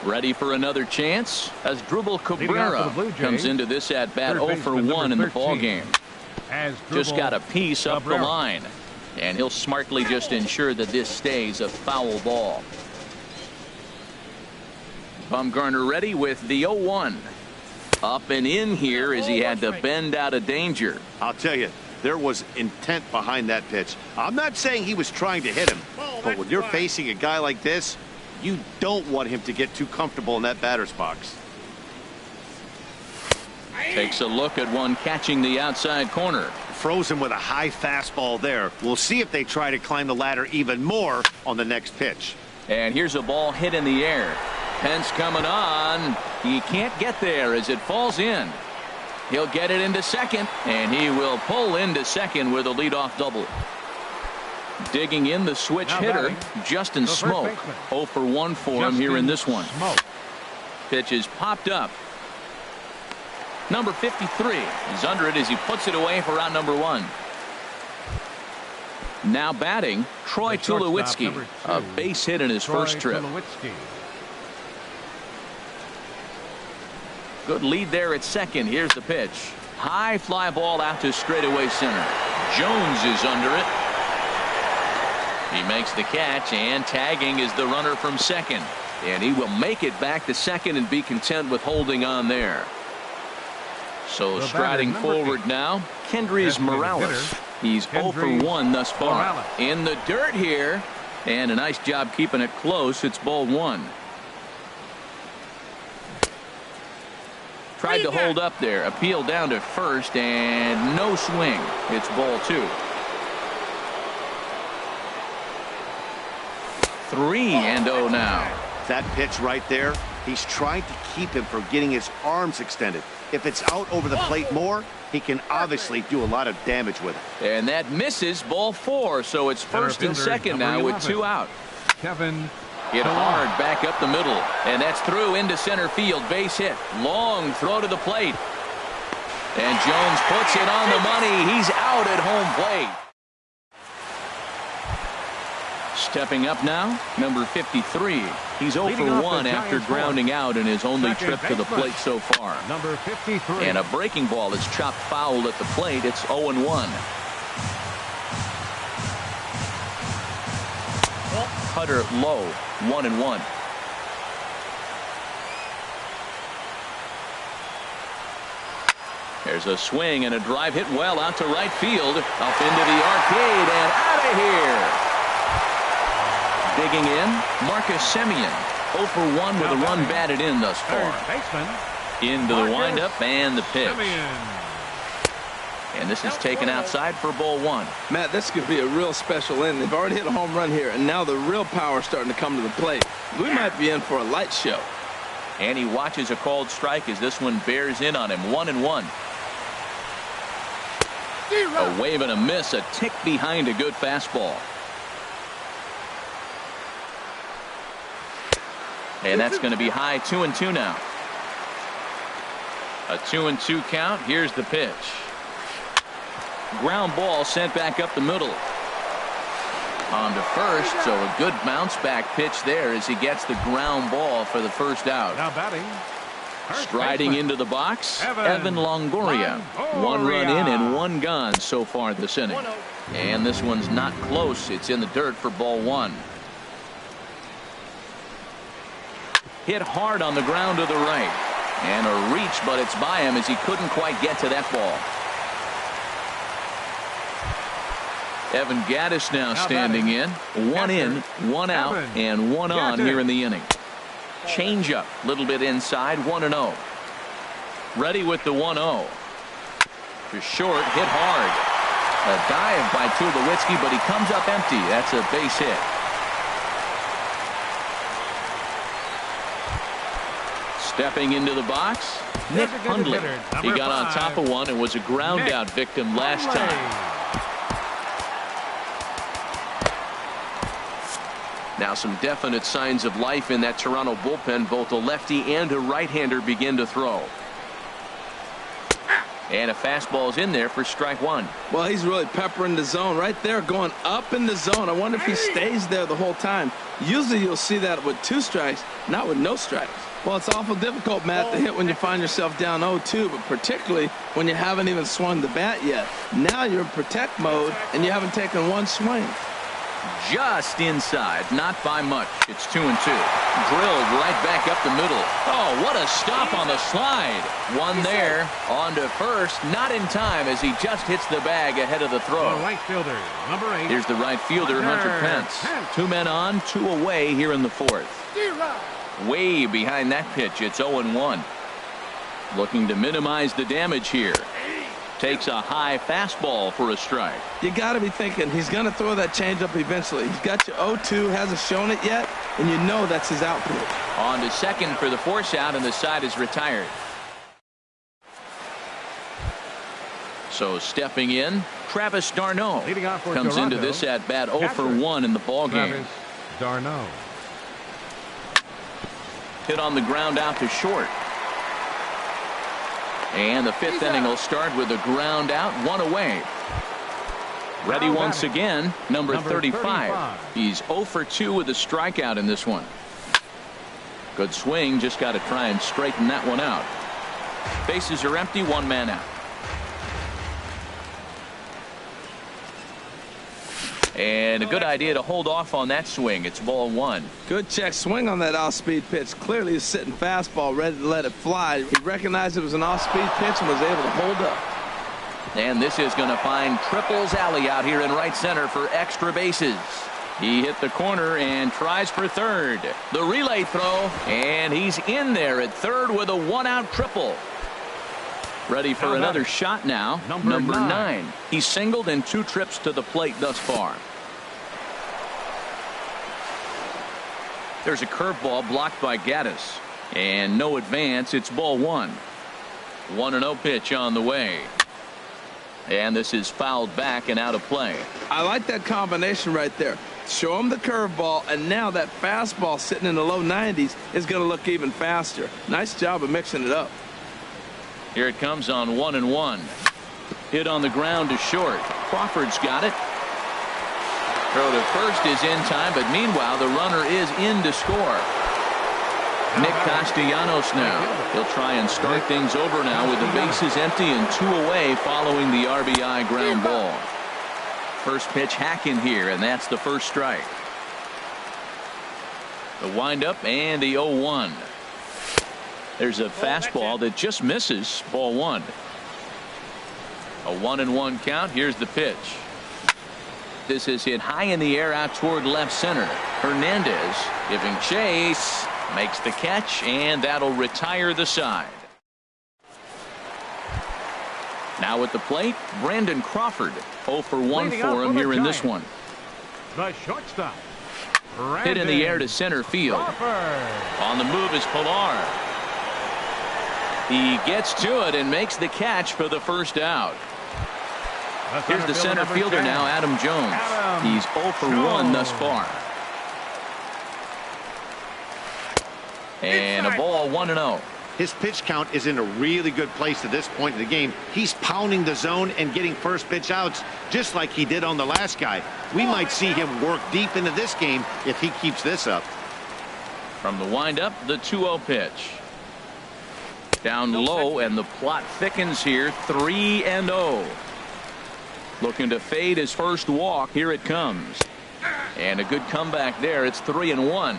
Ready for another chance as Drupal Cabrera comes into this at-bat 0 for 1 in the ballgame. Just got a piece up the line, and he'll smartly just ensure that this stays a foul ball. Bumgarner ready with the 0-1. Up and in here as he had to bend out of danger. I'll tell you, there was intent behind that pitch. I'm not saying he was trying to hit him, but when you're facing a guy like this, you don't want him to get too comfortable in that batter's box. Takes a look at one catching the outside corner. Frozen with a high fastball there. We'll see if they try to climb the ladder even more on the next pitch. And here's a ball hit in the air. Pence coming on. He can't get there as it falls in. He'll get it into second, and he will pull into second with a leadoff double. Digging in the switch hitter, Justin Smoke. 0 for 1 for him here in this one. Pitch is popped up. Number 53 is under it as he puts it away for out number 1. Now batting, Troy Tulowitzki. A base hit in his first trip. Good lead there at second. Here's the pitch. High fly ball out to straightaway center. Jones is under it. He makes the catch, and tagging is the runner from second. And he will make it back to second and be content with holding on there. So striding forward now, Kendrys Morales. He's 0 for 1 thus far. In the dirt here, and a nice job keeping it close. It's ball 1. Tried to hold up there. Appeal down to first, and no swing. It's ball 2. 3-0 now. That pitch right there, he's trying to keep him from getting his arms extended. If it's out over the plate more, he can obviously do a lot of damage with it. And that misses, ball 4. So it's first and second now with 2 out. Kevin Hit hard back up the middle, and that's through into center field. Base hit. Long throw to the plate. And Jones puts it on the money. He's out at home plate. Stepping up now, number 53. He's 0 for 1 after grounding out in his only trip to the plate so far. Number 53. And a breaking ball is chopped foul at the plate. It's 0-1. Cutter low, 1-1. There's a swing and a drive hit well out to right field. Up into the arcade and out of here. Digging in, Marcus Semien. 0 for 1 with a run batted in thus far. Into the windup and the pitch. And this is taken outside for ball 1. Matt, this could be a real special inning. They've already hit a home run here, and now the real power is starting to come to the plate. We might be in for a light show. And he watches a called strike as this one bears in on him. 1-1. A wave and a miss, a tick behind a good fastball. And that's going to be high. 2-2 now. A 2-2 count. Here's the pitch. Ground ball sent back up the middle. On to first, so a good bounce back pitch there as he gets the ground ball for the first out. Now batting. Striding into the box, Evan Longoria. 1 run in and 1 gone so far this inning. And this one's not close. It's in the dirt for ball 1. Hit hard on the ground to the right. And a reach, but it's by him as he couldn't quite get to that ball. Evan Gaddis now standing in. 1 in, 1 out, and 1 on here in the inning. Change up, little bit inside, 1-0. Ready with the 1-0. To short, hit hard. A dive by Tulowitzki, but he comes up empty. That's a base hit. Stepping into the box, Nick Hundley. He got on top of one and was a ground out victim last time. Now some definite signs of life in that Toronto bullpen. Both a lefty and a right-hander begin to throw. And a fastball is in there for strike 1. Well, he's really peppering the zone right there, going up in the zone. I wonder if he stays there the whole time. Usually you'll see that with 2 strikes, not with no strikes. Well, it's awful difficult, Matt, to hit when you find yourself down 0-2, but particularly when you haven't even swung the bat yet. Now you're in protect mode, and you haven't taken 1 swing. Just inside, not by much. It's 2-2. Drilled right back up the middle. Oh, what a stop on the slide. 1 there. On to first. Not in time as he just hits the bag ahead of the throw. The right fielder, number 8. Here's the right fielder, Hunter Pence. 2 men on, 2 away here in the 4th. Way behind that pitch. It's 0-1. Looking to minimize the damage here. Takes a high fastball for a strike. You got to be thinking he's going to throw that changeup eventually. He's got you 0-2, hasn't shown it yet, and you know that's his out pitch. On to second for the force out, and the side is retired. So stepping in, Travis d'Arnaud comes into this at bat 0 for 1 in the ball game. d'Arnaud. Hit on the ground out to short. And the 5th inning will start with a ground out, 1 away. Ready once again, number 35. He's 0 for 2 with a strikeout in this one. Good swing, just got to try and straighten that one out. Bases are empty, 1 man out. And a good idea to hold off on that swing. It's ball 1. Good check swing on that off-speed pitch. Clearly he's sitting fastball, ready to let it fly. He recognized it was an off-speed pitch and was able to hold up. And this is going to find Triples Alley out here in right center for extra bases. He hit the corner and tries for third. The relay throw, and he's in there at third with a 1-out triple. Ready for another shot now. Number 9. He's singled in 2 trips to the plate thus far. There's a curveball blocked by Gaddis. And no advance. It's ball 1. 1-0 pitch on the way. And this is fouled back and out of play. I like that combination right there. Show him the curveball, and now that fastball sitting in the low 90s is going to look even faster. Nice job of mixing it up. Here it comes on 1-1. Hit on the ground to short. Crawford's got it. Throw to first is in time, but meanwhile the runner is in to score. Nick Castellanos now. He'll try and start things over now with the bases empty and 2 away following the RBI ground ball. First pitch hacking here, and that's the first strike. The windup and the 0-1. There's a fastball that just misses, ball 1. A 1-1 count. Here's the pitch. This is hit high in the air out toward left center. Hernandez giving chase, makes the catch, and that'll retire the side. Now at the plate, Brandon Crawford. 0 for 1 for him here in this one. The shortstop. Hit in the air to center field. On the move is Pilar. He gets to it and makes the catch for the first out. Here's the center fielder now, Adam Jones. He's 0 for 1 thus far. And a ball, 1-0. His pitch count is in a really good place at this point in the game. He's pounding the zone and getting first pitch outs just like he did on the last guy. We might see him work deep into this game if he keeps this up. From the windup, the 2-0 pitch. Down low, and the plot thickens here. 3-0. Looking to fade his first walk. Here it comes. And a good comeback there. It's 3-1.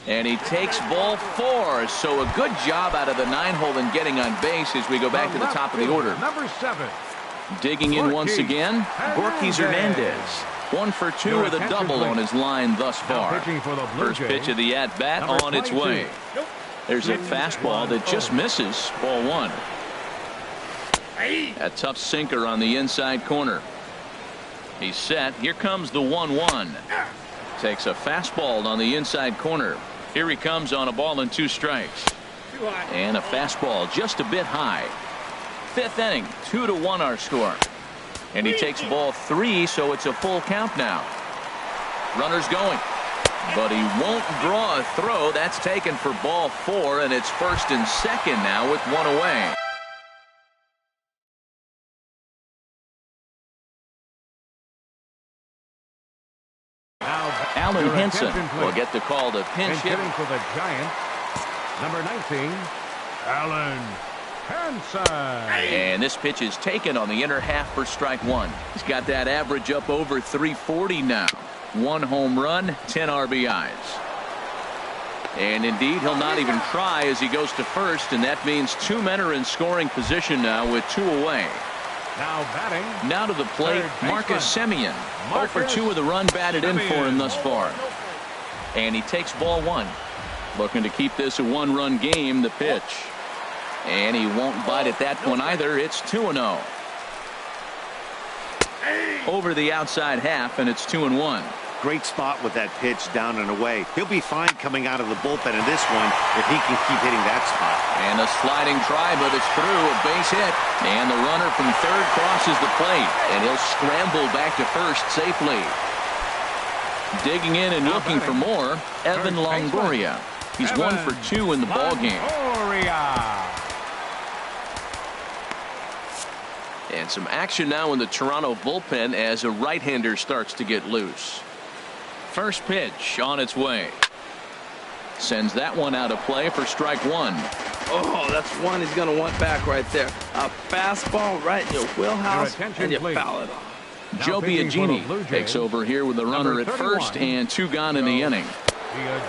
And he takes ball 4. So a good job out of the 9-hole in getting on base as we go back to the top of the order. Number 7. Digging in once again, Borges Hernandez. 1 for 2 with a double on his line thus far. First pitch of the at-bat on its way. There's a fastball that just misses. Ball 1. A tough sinker on the inside corner. He's set. Here comes the 1-1. Takes a fastball on the inside corner. Here he comes on a ball and 2 strikes. And a fastball just a bit high. 5th inning, 2-1 our score. And he takes ball 3, so it's a full count now. Runner's going. But he won't draw a throw. That's taken for ball 4, and it's 1st and 2nd now with 1 away. Allen Henson will get the call to pinch hit. Hitting for the Giants, number 19, Allen Henson. And this pitch is taken on the inner half for strike 1. He's got that average up over 340 now. 1 home run, 10 RBIs. And indeed, he'll not even try as he goes to first, and that means 2 men are in scoring position now with 2 away. Now batting. Now to the plate, Marcus Semien. 0 for 2 with a run batted in for him thus far. And he takes ball 1. Looking to keep this a 1-run game. The pitch. And he won't bite at that one either. It's 2-0. Over the outside half, and it's 2-1. Great spot with that pitch down and away. He'll be fine coming out of the bullpen in this one if he can keep hitting that spot. And a sliding try, but it's through. A base hit. And the runner from third crosses the plate. And he'll scramble back to first safely. Digging in and looking for more, Evan Longoria. He's 1 for 2 in the ballgame. And some action now in the Toronto bullpen as a right-hander starts to get loose. First pitch on its way. Sends that one out of play for strike 1. Oh, that's one he's going to want back right there. A fastball right in your wheelhouse, and you foul it off. Joe Biagini takes over here with the runner at first and 2 gone in the inning.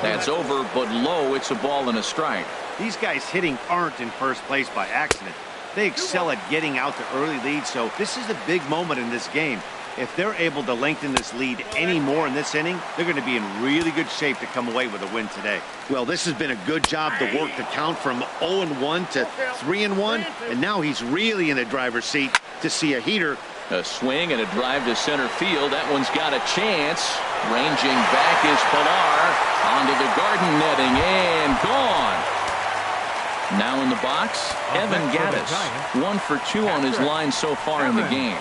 That's over, but low. It's a ball and a strike. These guys hitting aren't in first place by accident. They excel at getting out to early leads, so this is a big moment in this game. If they're able to lengthen this lead any more in this inning, they're going to be in really good shape to come away with a win today. Well, this has been a good job to work the count from 0-1 to 3-1, and now he's really in the driver's seat to see a heater. A swing and a drive to center field. That one's got a chance. Ranging back is Pilar onto the garden netting and gone. Now in the box, Evan Gattis. 1 for 2 on his line so far in the game.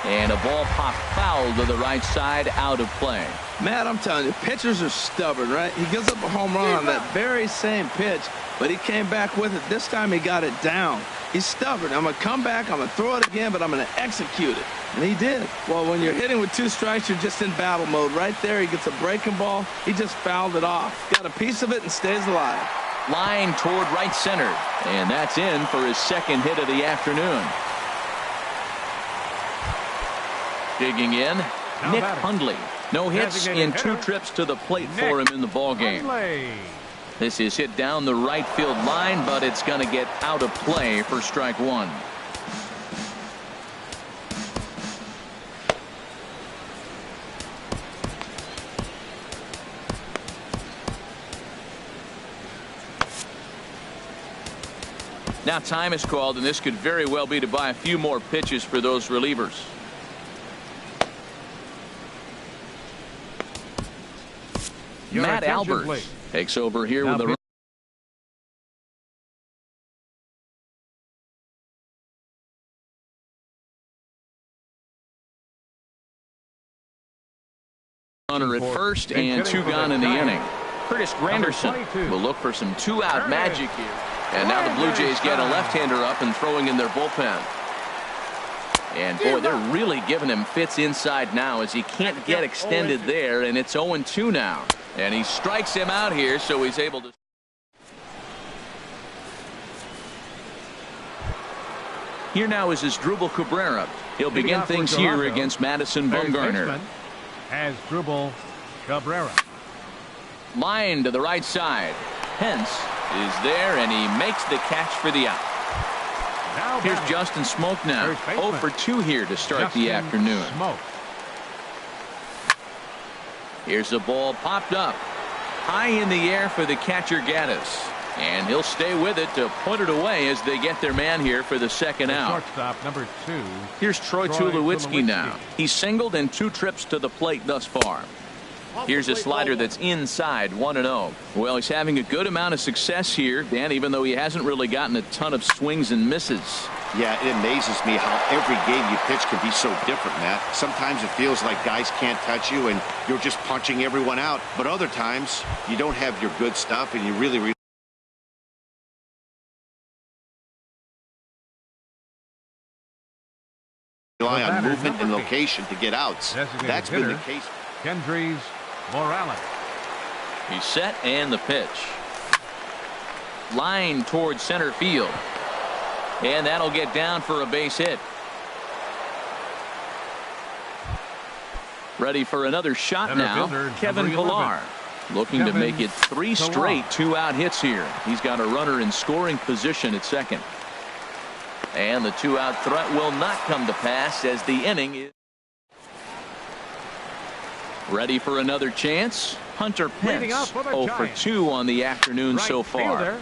And a ball popped foul to the right side, out of play. Matt, I'm telling you, pitchers are stubborn, right? He gives up a home run on that very same pitch, but he came back with it. This time he got it down. He's stubborn. I'm going to come back, I'm going to throw it again, but I'm going to execute it. And he did. Well, when you're hitting with 2 strikes, you're just in battle mode. Right there, he gets a breaking ball. He just fouled it off. Got a piece of it and stays alive. Line toward right center. And that's in for his 2nd hit of the afternoon. Digging in, Nick Hundley. No hits in 2 trips to the plate for him in the ballgame. This is hit down the right field line, but it's going to get out of play for strike 1. Now time is called, and this could very well be to buy a few more pitches for those relievers. Matt Albers takes over here with the Runner at first and 2 gone in the inning. Curtis Granderson will look for some 2-out magic here. And now the Blue Jays get a left-hander up and throwing in their bullpen. And boy, they're really giving him fits inside now as he can't get extended there, and it's 0-2 now. And he strikes him out here, so he's able to. Here now is Asdrubal Cabrera. He'll begin things here against Madison Bumgarner. Asdrubal Cabrera. Line to the right side. Hence is there, and he makes the catch for the out. Here's Justin Smoke now. 0 for 2 here to start the afternoon. Here's the ball popped up. High in the air for the catcher Gaddis. And he'll stay with it to put it away as they get their man here for the second out. Shortstop number 2. Here's Troy Tulowitzki now. He's singled in 2 trips to the plate thus far. Here's a slider that's inside 1-0. Well, he's having a good amount of success here, Dan, even though he hasn't really gotten a ton of swings and misses. Yeah, it amazes me how every game you pitch can be so different, Matt. Sometimes it feels like guys can't touch you and you're just punching everyone out. But other times you don't have your good stuff and you really rely on movement and location to get outs. That's been the case. Kendrys Morales. He's set and the pitch. Line towards center field. And that'll get down for a base hit. Ready for another shot Center now. fielder, Kevin Pillar looking to make it 3 straight 2-out hits here. He's got a runner in scoring position at second. And the 2-out threat will not come to pass as the inning is ready for another chance. Hunter Pence 0 for 2 on the afternoon so far.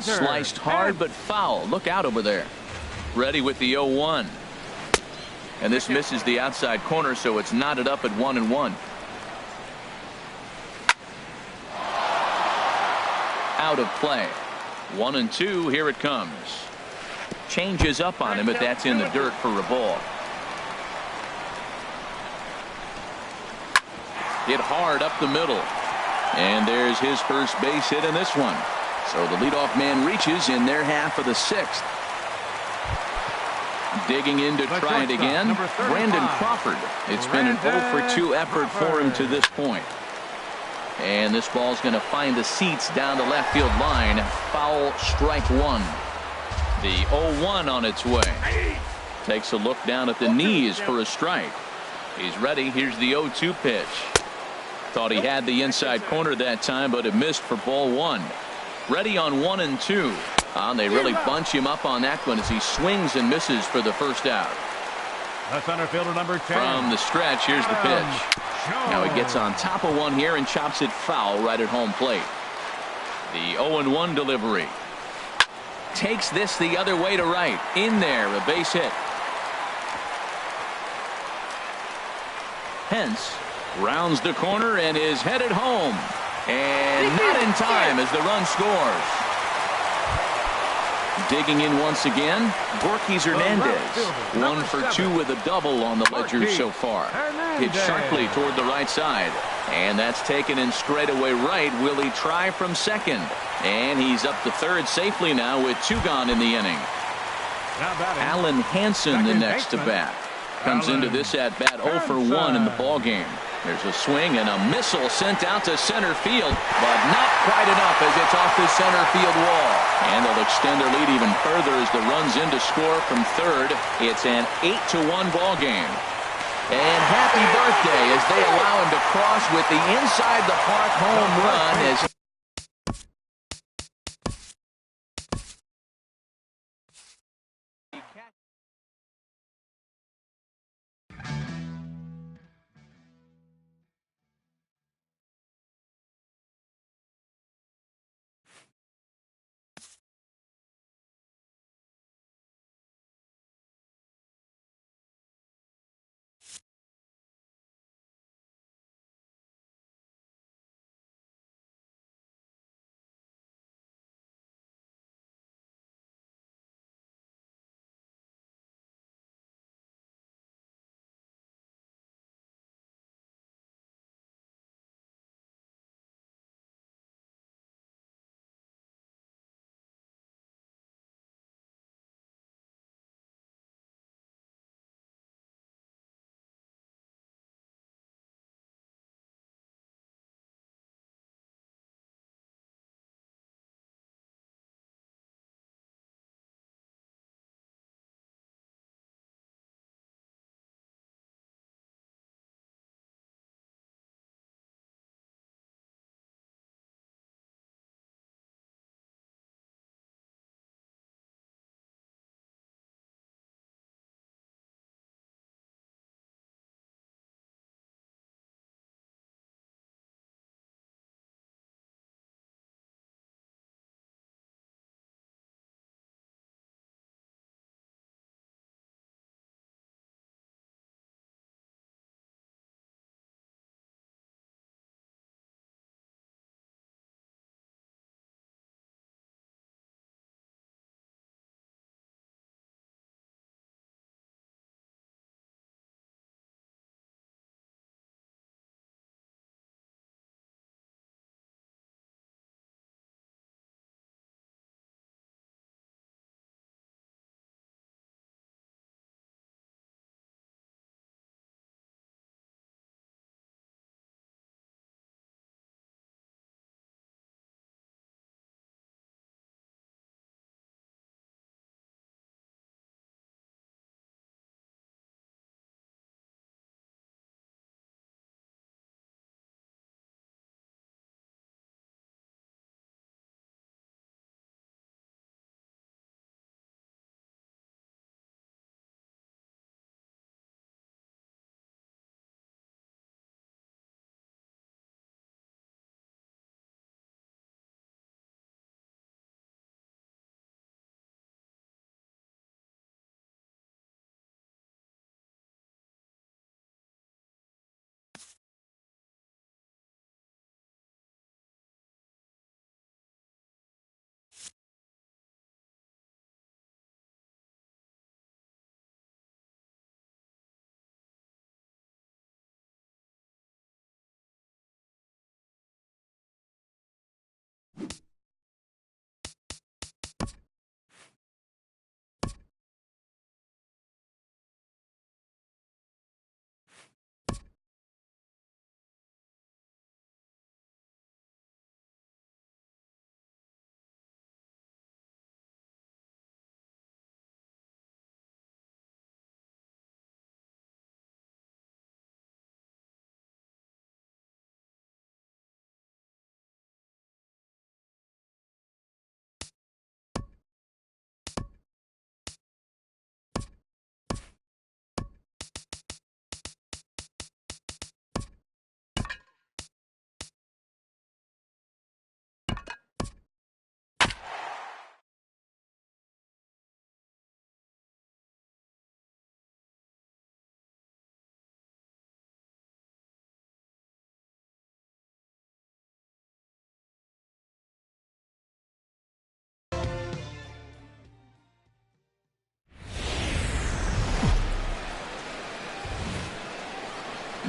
Sliced hard but foul. Look out over there. Ready with the 0-1. And this misses the outside corner, so it's knotted up at 1-1. Out of play. 1-2. Here it comes. Changes up on him, but that's in the dirt for a ball. Hit hard up the middle. And there's his first base hit in this one. So the leadoff man reaches in their half of the 6th. Digging in to try it again, Brandon Crawford. It's been an 0 for 2 effort for him to this point. And this ball's going to find the seats down the left field line. Foul, strike 1. The 0-1 on its way. Takes a look down at the knees for a strike. He's ready. Here's the 0-2 pitch. Thought he had the inside corner that time, but it missed for ball 1. Ready on 1-2. They really bunch him up on that one as he swings and misses for the first out. The center fielder number 10. From the stretch, here's the pitch. Now he gets on top of one here and chops it foul right at home plate. The 0-1 delivery. Takes this the other way to right. In there, a base hit. Hence rounds the corner and is headed home. And not in time as the run scores. Digging in once again, Borges Hernandez. 1 for 2 with a double on the ledger so far. Hit sharply toward the right side. And that's taken in straightaway right. Will he try from second? And he's up to third safely now with 2 gone in the inning. Alan Hansen the next to bat. Comes into this at bat 0 for 1 in the ball game. There's a swing and a missile sent out to center field, but not quite enough as it's off the center field wall. And they'll extend their lead even further as the run's in to score from third. It's an 8-1 ball game. And happy birthday as they allow him to cross with the inside the park home run as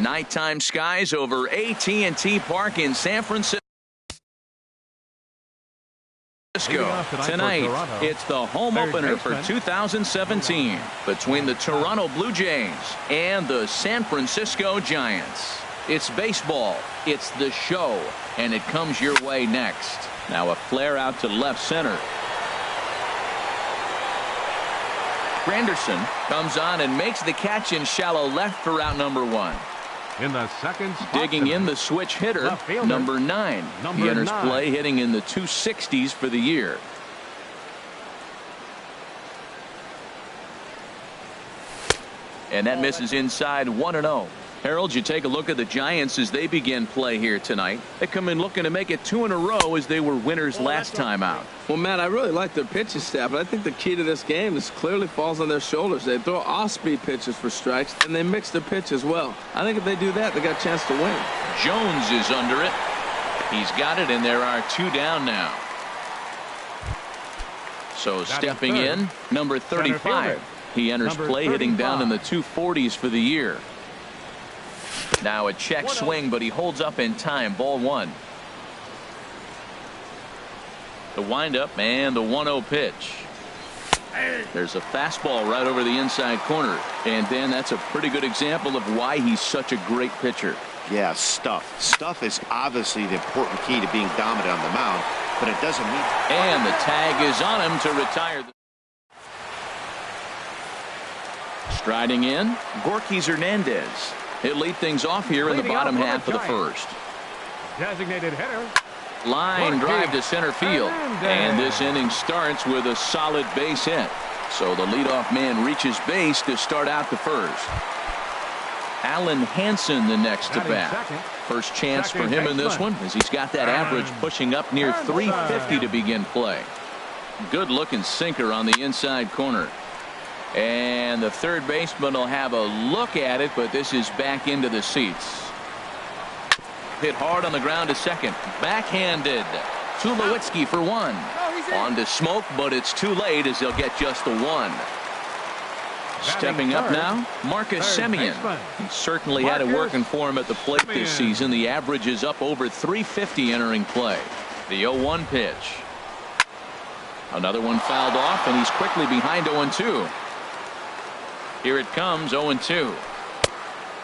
Nighttime skies over AT&T Park in San Francisco. Tonight, it's the home opener for 2017 between the Toronto Blue Jays and the San Francisco Giants. It's baseball, it's the show, and it comes your way next. Now a flare out to left center. Granderson comes on and makes the catch in shallow left for out number 1. In the second spot digging in the switch hitter, number 9. He enters play hitting in the 260s for the year. And that misses inside 1-0. Harold, you take a look at the Giants as they begin play here tonight. They come in looking to make it 2 in a row as they were winners last time out. Well, Matt, I really like their pitching staff, but I think the key to this game is clearly falls on their shoulders. They throw off-speed pitches for strikes, and they mix their pitch as well. I think if they do that, they got a chance to win. Jones is under it. He's got it, and there are 2 down now. So stepping in, number 35. He enters play hitting down in the 240s for the year. Now a check swing, but he holds up in time. Ball 1. The windup and the 1-0 pitch. There's a fastball right over the inside corner. And Dan, that's a pretty good example of why he's such a great pitcher. Yeah, stuff. Stuff is obviously the important key to being dominant on the mound, but it doesn't mean. And the tag is on him to retire. Striding in, Gorky Hernandez. He'll lead things off here in the bottom half of the first. Designated hitter. Line drive to center field. And this inning starts with a solid base hit. So the leadoff man reaches base to start out the first. Alan Hansen the next to bat. First chance for him in this one as he's got that average pushing up near 350 to begin play. Good looking sinker on the inside corner. And the third baseman will have a look at it, but this is back into the seats. Hit hard on the ground to second. Backhanded. Tulowitzki for 1. On to Smoke, but it's too late as they'll get just the 1. Stepping up now, Marcus Semien. He certainly had it working for him at the plate this season. The average is up over 350 entering play. The 0-1 pitch. Another one fouled off, and he's quickly behind 0-2. Here it comes, 0-2.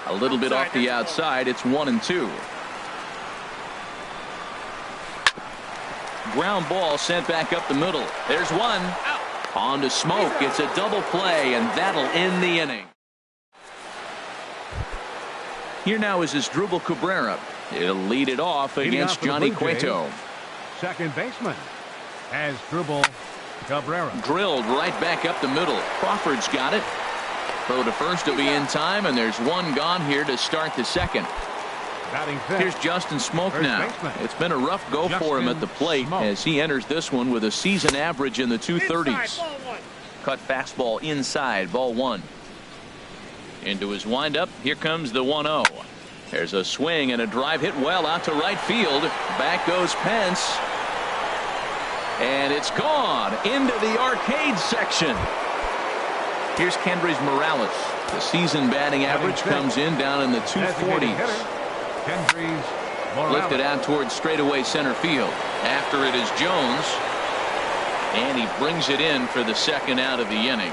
A little bit off the outside. It's 1-2. Ground ball sent back up the middle. There's one. On to Smoke. It's a double play, and that'll end the inning. Here now is Asdrubal Cabrera. He'll lead it off against Johnny Cueto. Second baseman, Asdrubal Cabrera. Drilled right back up the middle. Crawford's got it. Throw to first will be in time, and there's one gone here to start the second. Here's Justin Smoke now. It's been a rough go for him at the plate as he enters this one with a season average in the 230s. Cut fastball inside, ball 1. Into his windup. Here comes the 1-0. There's a swing and a drive hit well out to right field. Back goes Pence. And it's gone into the arcade section. Here's Kendrys Morales. The season batting average comes in down in the 240s. Lifted out towards straightaway center field. After it is Jones. And he brings it in for the second out of the inning.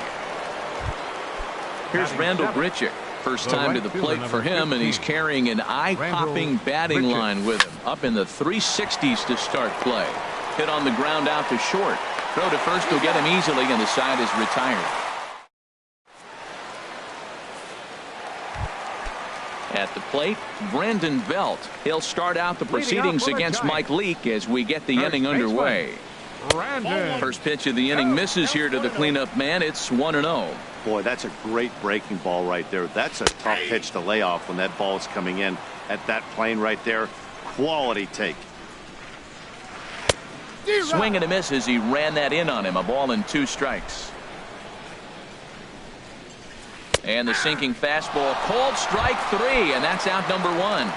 Here's Randall Grichuk. First time to the plate for him, and he's carrying an eye-popping batting line with him. Up in the 360s to start play. Hit on the ground out to short. Throw to first will get him easily, and the side is retired. At the plate, Brandon Belt. He'll start out the proceedings against Mike Leake as we get the inning underway. First pitch of the inning misses here to the cleanup man. It's 1-0. Boy, that's a great breaking ball right there. That's a tough pitch to lay off when that ball is coming in at that plane right there. Quality take. Swing and a miss as he ran that in on him. A ball and 2 strikes. And the sinking fastball called strike 3, and that's out number 1.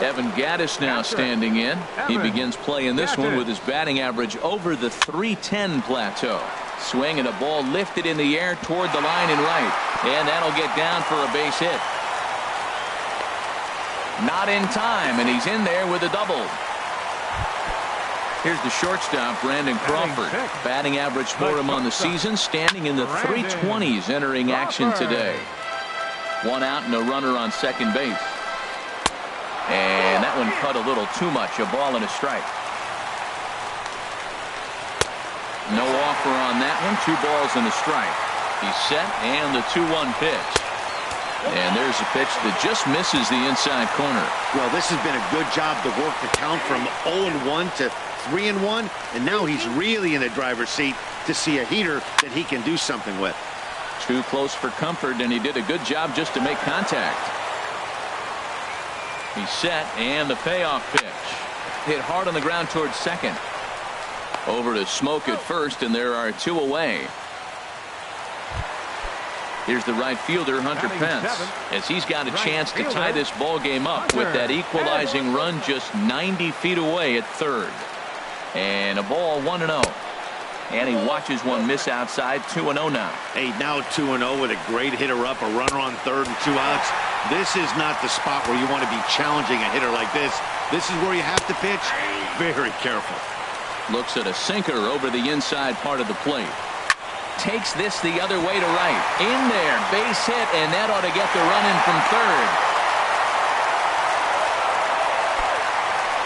Evan Gattis now standing in. He begins play in this one with his batting average over the 310 plateau. Swing and a ball lifted in the air toward the line and right. And that'll get down for a base hit. Not in time, and he's in there with a double. Here's the shortstop, Brandon Crawford. Batting average for him on the season, standing in the 320s entering action today. One out and a runner on second base. And that one cut a little too much. A ball and a strike. No offer on that one. 2 balls and a strike. He's set, and the 2-1 pitch. And there's a pitch that just misses the inside corner. Well, this has been a good job to work the count from 0-1 to 3-1, and now he's really in the driver's seat to see a heater that he can do something with. Too close for comfort, and he did a good job just to make contact. He's set, and the payoff pitch. Hit hard on the ground towards second. Over to Smoke at first, and there are 2 away. Here's the right fielder, Hunter Pence, as he's got a chance to tie this ball game up with that equalizing run just 90 feet away at third. And a ball, 1-0. And he watches one miss outside. 2-0 now. Hey, now 2-0 with a great hitter up, a runner on third and 2 outs. This is not the spot where you want to be challenging a hitter like this. This is where you have to pitch very careful. Looks at a sinker over the inside part of the plate. Takes this the other way to right. In there, base hit, and that ought to get the run in from third.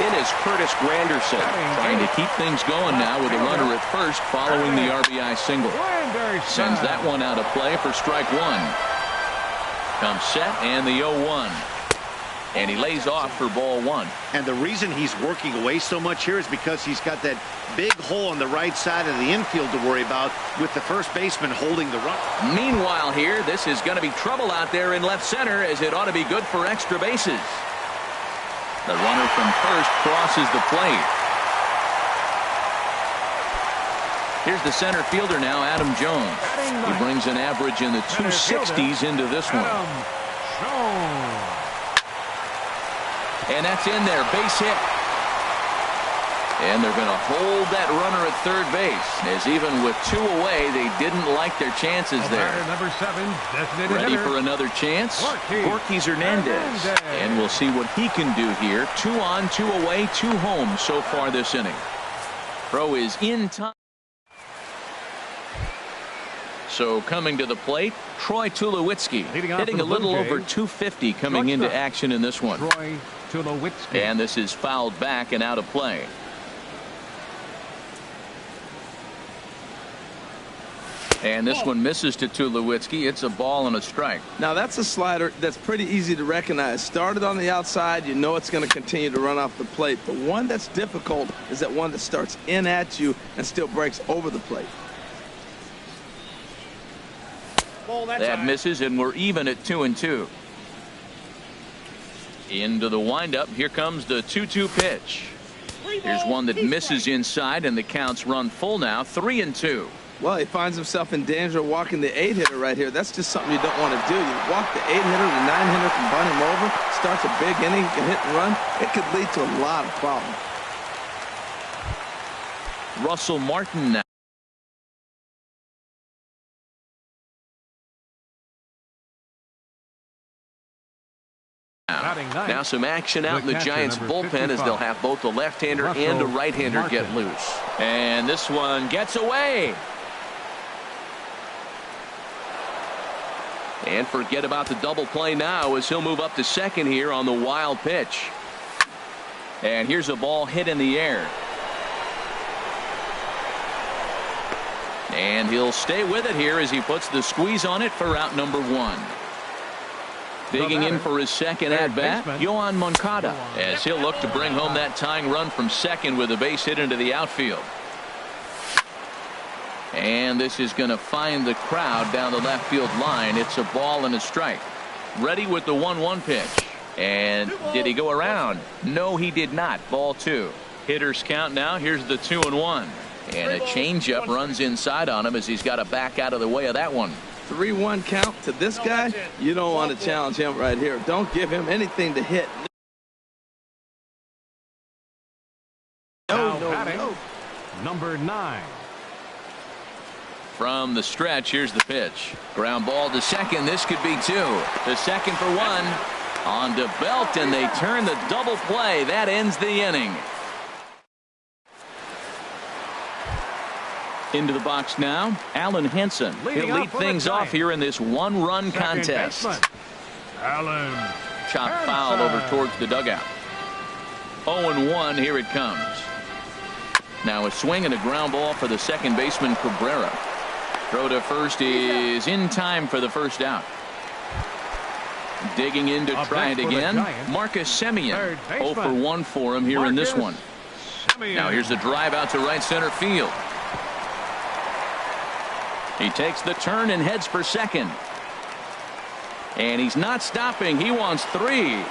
It is Curtis Granderson trying to keep things going now with a runner at first following the RBI single. Sends that one out of play for strike 1. Comes set, and the 0-1. And he lays off for ball 1. And the reason he's working away so much here is because he's got that big hole on the right side of the infield to worry about with the first baseman holding the run. Meanwhile here, this is going to be trouble out there in left center, as it ought to be good for extra bases. The runner from first crosses the plate. Here's the center fielder now, Adam Jones. He brings an average in the 260s into this one. And that's in there, base hit. And they're going to hold that runner at third base, as even with 2 away, they didn't like their chances there. Number 7, ready for another chance? Gorkys Hernandez. And we'll see what he can do here. 2 on, 2 away, 2 home so far this inning. Throw is in time. So coming to the plate, Troy Tulowitzki, hitting a little over 250 coming into action in this one. And this is fouled back and out of play. And this one misses to Tulowitzki. It's a ball and a strike. Now that's a slider that's pretty easy to recognize. Started on the outside, you know it's going to continue to run off the plate. The one that's difficult is that one that starts in at you and still breaks over the plate. That misses, and we're even at 2-2. Into the windup. Here comes the 2-2 pitch. Here's one that misses inside, and the count's run full now. 3-2. Well, he finds himself in danger of walking the 8-hitter right here. That's just something you don't want to do. You walk the 8-hitter, the 9-hitter can bunt him over, starts a big inning, can hit and run. It could lead to a lot of problems. Russell Martin now. Now some action out in the Giants bullpen, as they'll have both a left-hander and a right-hander get loose. And this one gets away. And forget about the double play now, as he'll move up to second here on the wild pitch. And here's a ball hit in the air. And he'll stay with it here as he puts the squeeze on it for out number 1. Digging in for his second at-bat, Yohan Moncada, as he'll look to bring home that tying run from second with a base hit into the outfield. And this is going to find the crowd down the left field line. It's a ball and a strike. Ready with the 1-1 pitch. And did he go around? No, he did not. Ball 2. Hitters count now. Here's the 2-1. And a changeup runs inside on him as he's got to back out of the way of that one. 3-1 count to this guy. You don't want to challenge him right here. Don't give him anything to hit. No. Number 9. From the stretch, here's the pitch. Ground ball to second. This could be 2. The second for 1. On to Belt, and they turn the double play. That ends the inning. Into the box now, Alan Henson. He'll lead things off here in this one-run contest. Alan Chop foul over towards the dugout. 0-1, here it comes. Now a swing and a ground ball for the second baseman, Cabrera. Throw to first is in time for the first out. Digging in to try it again, Marcus Semien. 0 for 1 for him here in this one. Now here's a drive out to right center field. He takes the turn and heads for second. And he's not stopping. He wants 3.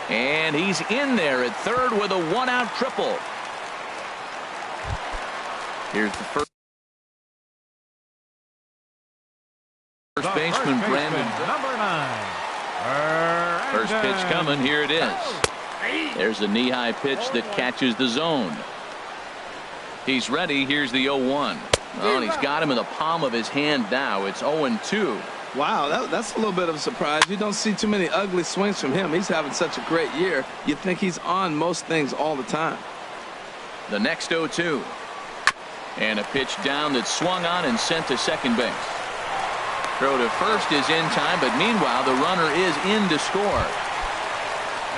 And he's in there at third with a one-out triple. Here's the first baseman, Brandon. Number 9. First pitch coming. Here it is. There's a knee-high pitch that catches the zone. He's ready. Here's the 0-1. Oh, and he's got him in the palm of his hand now. It's 0-2. Wow, that's a little bit of a surprise. You don't see too many ugly swings from him. He's having such a great year. You think he's on most things all the time. The next 0-2. And a pitch down that's swung on and sent to second base. Throw to first is in time, but meanwhile the runner is in to score.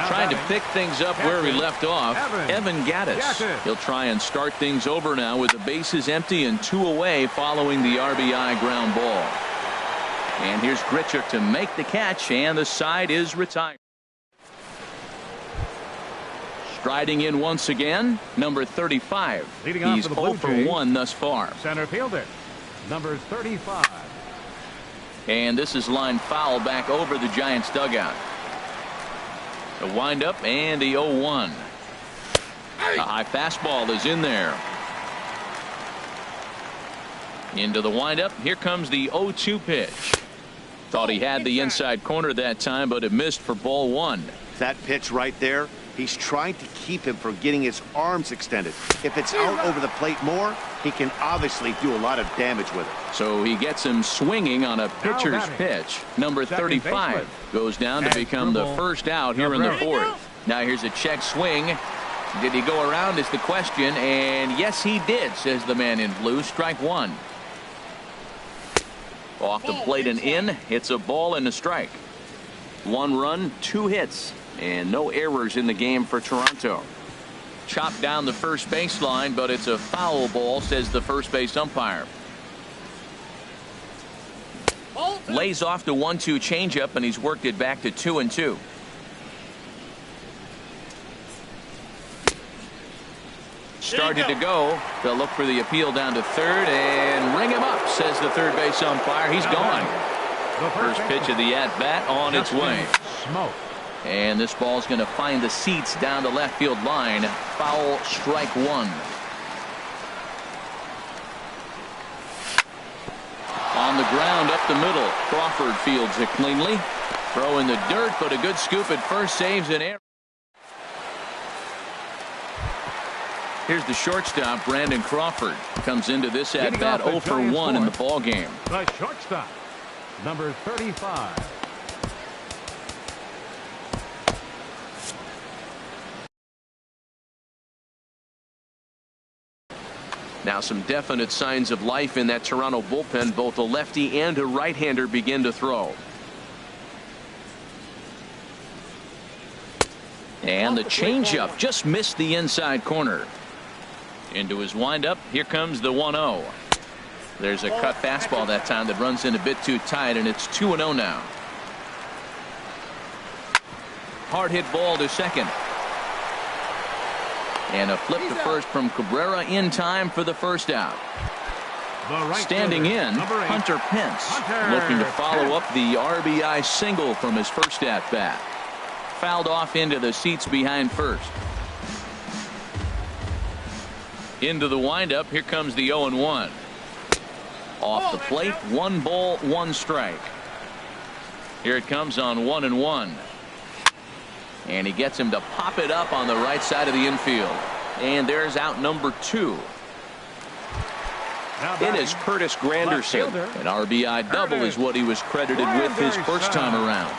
Trying to pick things up where he left off, Evan Gattis. He'll try and start things over now with the bases empty and 2 away following the RBI ground ball. And here's Grichuk to make the catch, and the side is retired. Striding in once again, number 35. He's 0 for 1 thus far. Center fielder, number 35. And this is line foul back over the Giants dugout. The windup and the 0-1. A high fastball is in there. Into the windup. Here comes the 0-2 pitch. Thought he had the inside corner that time, but it missed for ball 1. That pitch right there, he's trying to keep him from getting his arms extended. If it's out over the plate more, he can obviously do a lot of damage with it. So he gets him swinging on a pitcher's pitch. Number 35 goes down to become the first out here in the 4th. Now here's a check swing. Did he go around is the question, and yes he did, says the man in blue. Strike 1. Off the plate and in. It's a ball and a strike. 1 run, 2 hits, and no errors in the game for Toronto. Chopped down the first baseline, but it's a foul ball, says the first base umpire. Lays off the 1-2 changeup, and he's worked it back to 2-2. Started to go. They'll look for the appeal down to third and ring him up, says the third base umpire. He's gone. First pitch of the at-bat on its way. And this ball's going to find the seats down the left field line. Foul, strike 1. On the ground up the middle. Crawford fields it cleanly. Throw in the dirt, but a good scoop at first, saves an error. Here's the shortstop, Brandon Crawford. Comes into this at-bat 0 for 1 in the ball game. The shortstop, number 35. Now some definite signs of life in that Toronto bullpen. Both a lefty and a right-hander begin to throw. And the changeup just missed the inside corner. Into his windup. Here comes the 1-0. There's a cut fastball that time that runs in a bit too tight, and it's 2-0 now. Hard hit ball to second. And a flip to first from Cabrera in time for the first out. Standing in, Hunter Pence, looking to follow up the RBI single from his first at-bat. Fouled off into the seats behind first. Into the windup. Here comes the 0-1. Off the plate, 1 ball, 1 strike. Here it comes on 1-1. And he gets him to pop it up on the right side of the infield. And there's out number 2. It is Curtis Granderson. An RBI double is what he was credited with his first time around.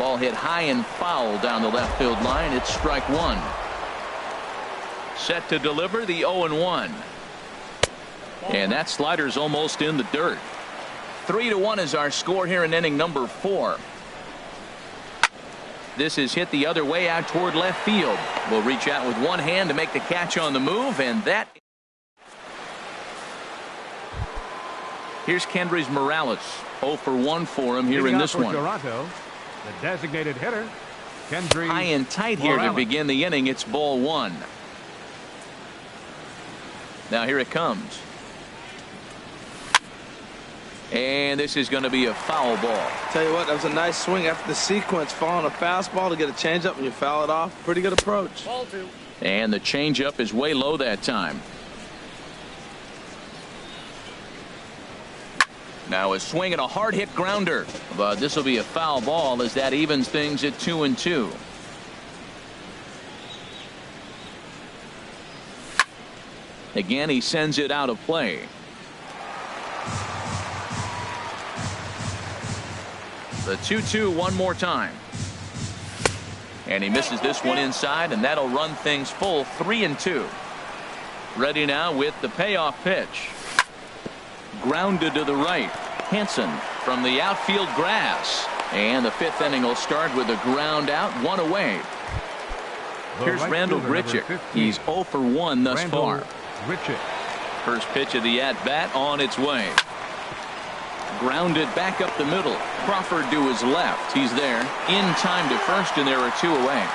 Ball hit high and foul down the left field line. It's strike one. Set to deliver the 0-1. And that slider's almost in the dirt. 3-1 is our score here in inning number 4. This is hit the other way out toward left field. Will reach out with one hand to make the catch on the move, and that. Here's Kendrys Morales. 0 for 1 for him here in this one. Toronto, the designated hitter, Kendrys high and tight here to begin the inning. It's ball 1. Now here it comes. And this is going to be a foul ball. Tell you what, that was a nice swing after the sequence. Following a fastball to get a changeup and you foul it off. Pretty good approach. And the changeup is way low that time. Now a swing and a hard hit grounder. But this will be a foul ball as that evens things at 2-2. Again, he sends it out of play. The 2-2 one more time. And he misses this one inside, and that'll run things full 3-2. Ready now with the payoff pitch. Grounded to the right. Hansen from the outfield grass. And the 5th inning will start with a ground out, 1 away. Here's Randall Grichuk. He's 0 for 1 thus far. First pitch of the at-bat on its way. Grounded back up the middle. Crawford to his left. He's there in time to first, and there are 2 away.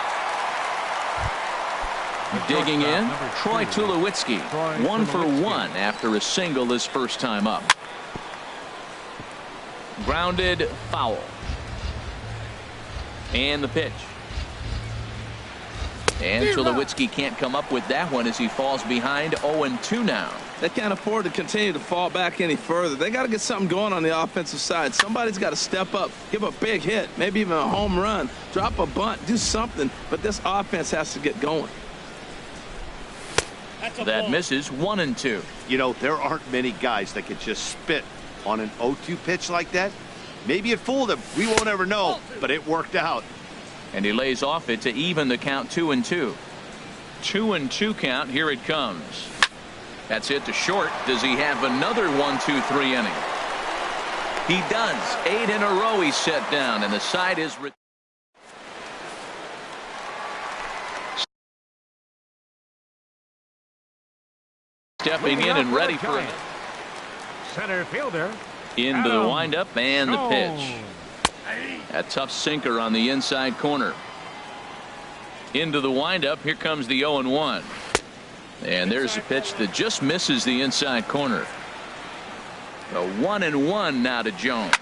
Digging in, Troy Tulowitzki. 1 for 1 after a single his first time up. Grounded, foul. And the pitch. And Tulowitzki can't come up with that one as he falls behind 0-2 now. They can't afford to continue to fall back any further. They got to get something going on the offensive side. Somebody's got to step up, give a big hit, maybe even a home run, drop a bunt, do something. But this offense has to get going. That misses 1-2. You know, there aren't many guys that could just spit on an 0-2 pitch like that. Maybe it fooled him. We won't ever know, but it worked out. And he lays off it to even the count 2-2. 2-2 count. Here it comes. That's it to short. Does he have another 1-2-3 inning? He does. 8 in a row he's set down, and the side is. Stepping in and ready for it. Center fielder. Into the windup and the pitch. A tough sinker on the inside corner. Into the windup. Here comes the 0-1. And there's a pitch that just misses the inside corner. A 1-1 now to Jones.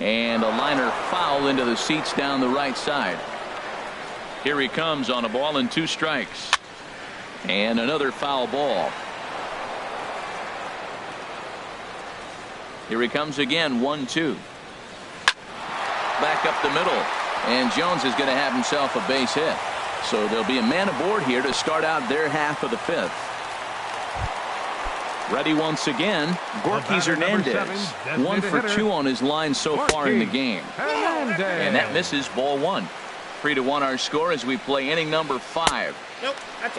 And a liner foul into the seats down the right side. Here he comes on a ball and 2 strikes. And another foul ball. Here he comes again, 1-2. Back up the middle. And Jones is going to have himself a base hit. So there'll be a man aboard here to start out their half of the 5th. Ready once again, Gorky Hernandez. 1 for 2 on his line so far in the game. And that misses ball 1. 3-1 our score as we play inning number 5.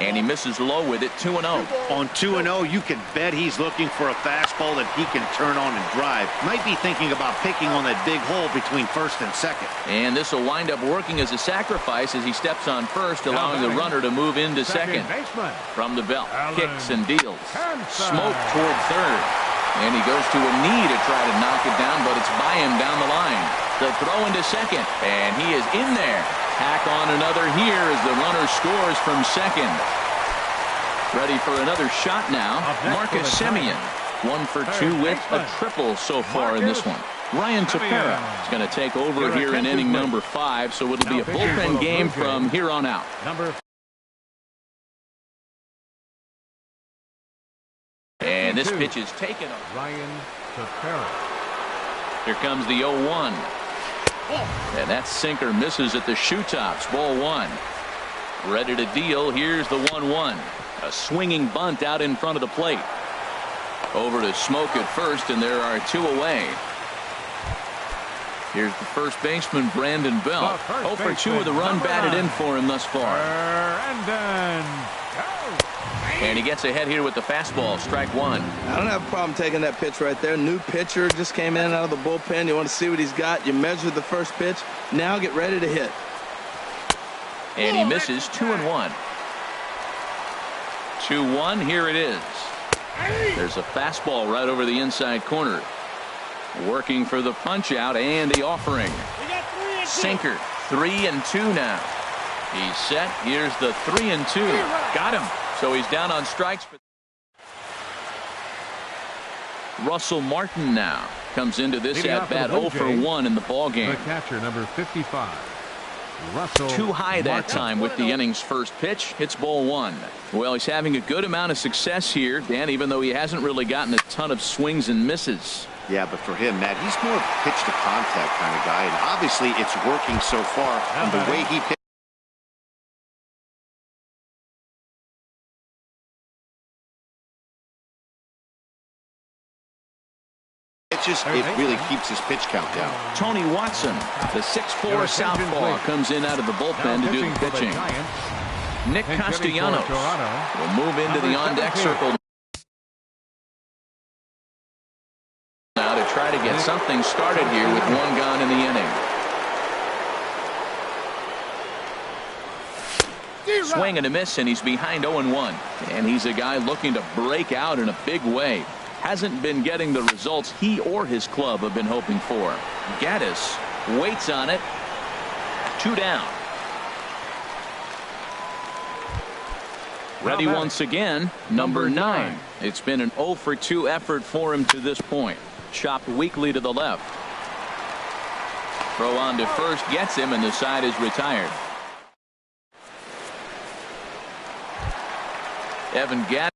And he misses low with it, 2-0. On 2-0, you can bet he's looking for a fastball that he can turn on and drive. Might be thinking about picking on that big hole between first and second. And this will wind up working as a sacrifice as he steps on first, allowing the runner to move into second. From the belt, kicks and deals. Smoke toward third. And he goes to a knee to try to knock it down, but it's by him down the line. The throw into second, and he is in there. Tack on another here as the runner scores from second. Ready for another shot now. Marcus Semien. 1 for 2 with a triple so far in this one. Ryan Tepera is going to take over here in inning number 5, so it'll be a bullpen game from here on out. And this pitch is taken up. Ryan Tepera. Here comes the 0-1. And that sinker misses at the shoe tops. Ball 1. Ready to deal. Here's the 1-1. A swinging bunt out in front of the plate. Over to Smoke at first, and there are 2 away. Here's the first baseman, Brandon Belt. 0 for 2 with a run batted in for him thus far. And he gets ahead here with the fastball, strike one. I don't have a problem taking that pitch right there. New pitcher just came in out of the bullpen. You want to see what he's got. You measure the first pitch. Now get ready to hit. And he misses 2-1. 2-1, here it is. There's a fastball right over the inside corner. Working for the punch out and the offering. Sinker, 3-2 now. He's set. Here's the 3-2. Got him. So he's down on strikes. Russell Martin now comes into this at bat 0 for 1 in the ball game. The catcher, number 55. Russell Too high that Martin. time with the inning's first pitch. Hits ball one. Well, he's having a good amount of success here, Dan, even though he hasn't really gotten a ton of swings and misses. Yeah, but for him, Matt, he's more pitch to contact kind of guy, and obviously it's working so far. And the way he pitches, it really keeps his pitch count down. Tony Watson, the 6'4 southpaw, comes in out of the bullpen to do the pitching. Nick Castellanos will move into the on-deck circle now to try to get something started here with one gone in the inning. Swing and a miss, and he's behind 0-1. And he's a guy looking to break out in a big way. Hasn't been getting the results he or his club have been hoping for. Gaddis waits on it. 2 down. Ready once again, number 9. It's been an 0 for 2 effort for him to this point. Chopped weakly to the left. Throw on to first gets him, and the side is retired. Evan Gaddis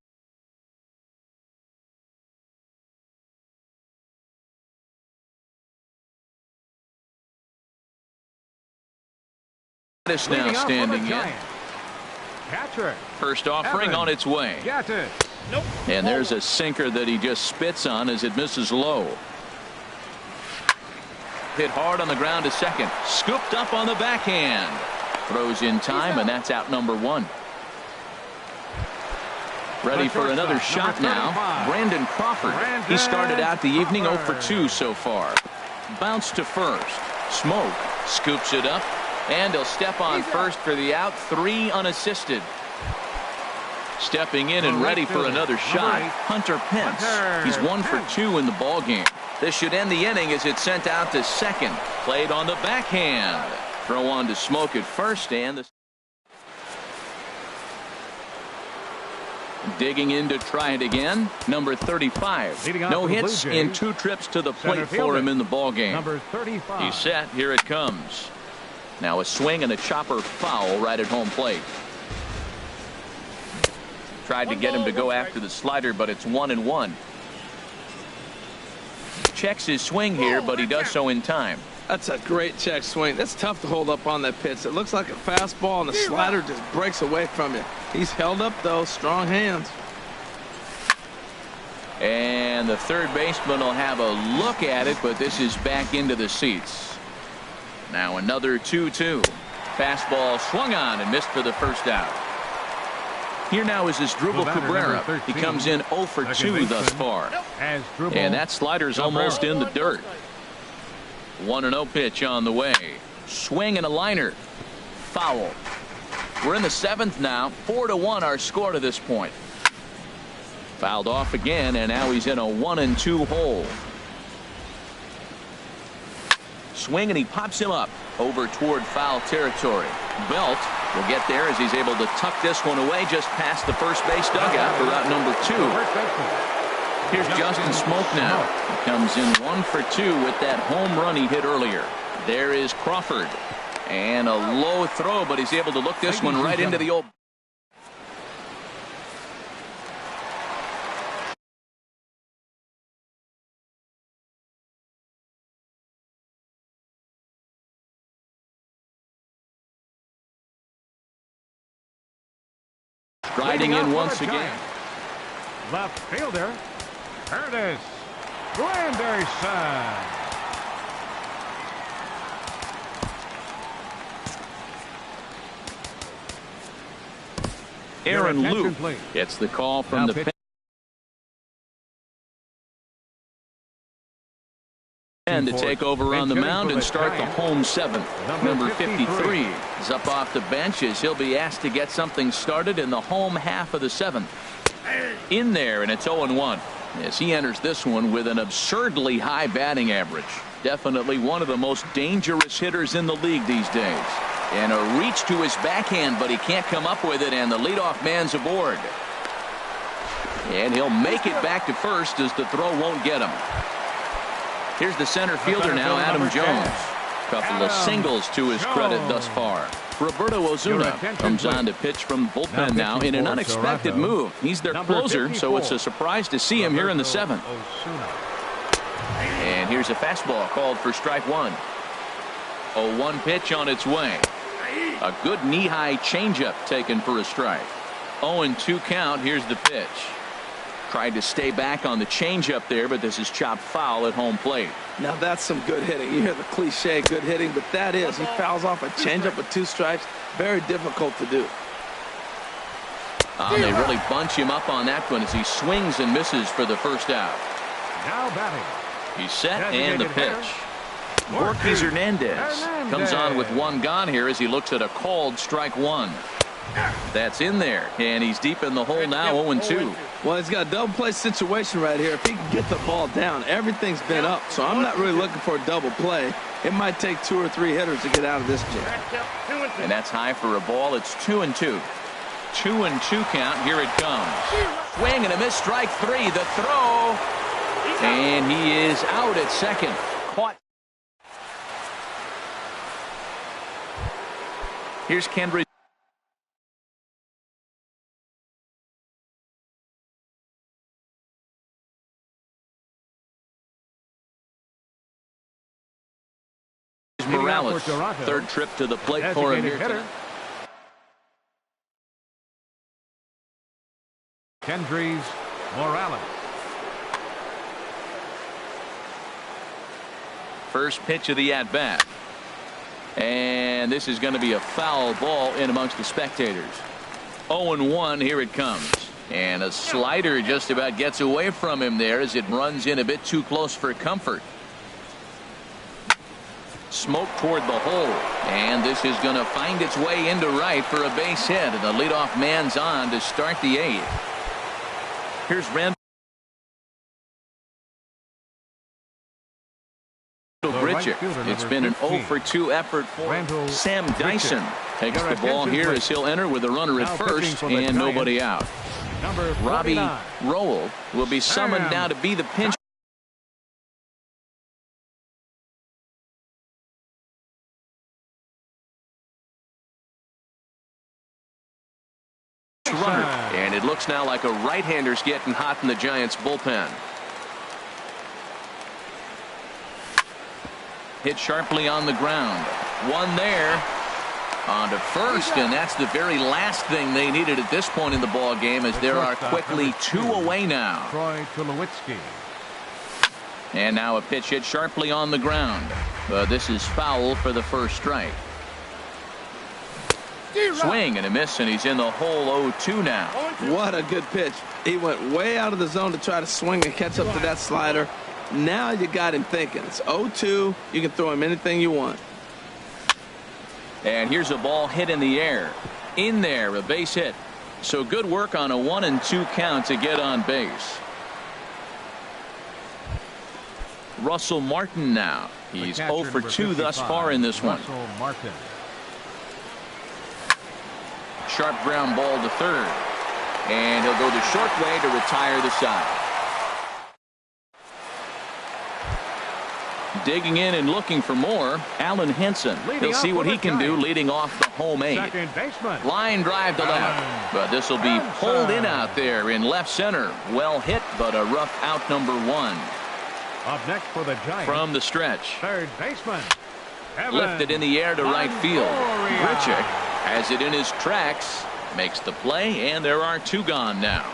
now standing in. Catcher. First offering on its way. Nope. And there's a sinker that he just spits on as it misses low. Hit hard on the ground to second. Scooped up on the backhand. Throws in time, and that's out number 1. Ready for another shot now. Brandon Crawford. He started out the evening 0 for 2 so far. Bounce to first. Smoke scoops it up, and he'll step on first for the out. 3 unassisted. Stepping in and ready for another shot, Hunter Pence. He's 1 for 2 in the ball game. This should end the inning as it's sent out to second. Played on the backhand. Throw on to Smoke at first, and the digging in to try it again. Number 35. No hits in 2 trips to the plate for him in the ball game. Number 35. He's set. Here it comes. Now a swing and a chopper foul right at home plate. Tried to get him to go after the slider, but it's 1-1. Checks his swing here, but he does so in time. That's a great check swing. That's tough to hold up on that pitch. It looks like a fastball, and the slider just breaks away from you. He's held up, though. Strong hands. And the third baseman will have a look at it, but this is back into the seats. Now another 2-2. Fastball swung on and missed for the first out. Here now is Asdrubal Cabrera. He comes in 0 for 2 thus far. And that slider's almost in the dirt. 1-0 pitch on the way. Swing and a liner. Foul. We're in the 7th now. 4-1 our score to this point. Fouled off again, and now he's in a 1-2 hole. Swing, and he pops him up over toward foul territory. Belt will get there as he's able to tuck this one away just past the first base dugout for route number 2. Here's Justin Smoke now. He comes in 1 for 2 with that home run he hit earlier. There is Crawford. And a low throw, but he's able to look this one right into the old. Riding in once again. Left fielder, Curtis Granderson. Aaron attention, Luke please. gets the call from Now the pitch. pen to take over on the mound and start the home seventh. Number 53 is up off the bench as he'll be asked to get something started in the home half of the seventh. In there, and it's 0-1 as he enters this one with an absurdly high batting average. Definitely one of the most dangerous hitters in the league these days. And a reach to his backhand, but he can't come up with it, and the leadoff man's aboard. And he'll make it back to first as the throw won't get him. Here's the center fielder now, Adam Jones. Couple of singles to his credit thus far. Roberto Ozuna comes on to pitch from the bullpen now in an unexpected move. He's their closer, so it's a surprise to see him here in the seventh. And here's a fastball called for strike one. 0-1 pitch on its way. A good knee-high changeup taken for a strike. 0-2 count. Here's the pitch. Tried to stay back on the changeup there, but this is chopped foul at home plate. Now that's some good hitting. You hear the cliche good hitting, but that is. He fouls off a changeup with 2 strikes. Very difficult to do. They really bunch him up on that one as he swings and misses for the first out. Now batting. He's set and the pitch. Ortiz Hernandez comes on with one gone here as he looks at a called strike one. That's in there, and he's deep in the hole now, 0-2. Well, he's got a double play situation right here. If he can get the ball down, everything's been up, so I'm not really looking for a double play. It might take 2 or 3 hitters to get out of this jam. And that's high for a ball. It's 2-2. 2-2 count. Here it comes. Swing and a miss. Strike 3. The throw. And he is out at second. Caught. Here's Kendrick. Morales, third trip to the plate for him here tonight. Kendrys Morales. First pitch of the at-bat. And this is going to be a foul ball in amongst the spectators. 0-1, here it comes. And a slider just about gets away from him there as it runs in a bit too close for comfort. Smoke toward the hole, and this is going to find its way into right for a base hit, and the leadoff man's on to start the 8th. Here's Randall Bridget. It's been an 0-for-2 effort for Sam Dyson. Takes the ball here as he'll enter with a runner at first and nobody out. Robbie Rowell will be summoned now to be the pinch runner, and it looks now like a right-hander's getting hot in the Giants bullpen. Hit sharply on the ground. One there on to first, and that's the very last thing they needed at this point in the ball game, as there are quickly 2 away now. Troy Tulowitzki. And now a pitch hit sharply on the ground. This is foul for the first strike. Swing and a miss, and he's in the hole. 0-2 now. What a good pitch. He went way out of the zone to try to swing and catch up to that slider. Now you got him thinking. It's 0-2. You can throw him anything you want. And here's a ball hit in the air. In there, a base hit. So good work on a 1-2 count to get on base. Russell Martin now. He's 0-for-2 thus far in this one. Russell Martin. Sharp ground ball to third. And he'll go the short way to retire the side. Digging in and looking for more, Alan Henson. He'll see what he can do leading off the home 8. Second baseman. Line drive to left. But this will be pulled in out there in left center. Well hit, but a rough out number 1. Up next for the Giants. From the stretch. Third baseman. Lifted in the air to right field. Grichuk has it in his tracks. Makes the play, and there are 2 gone now.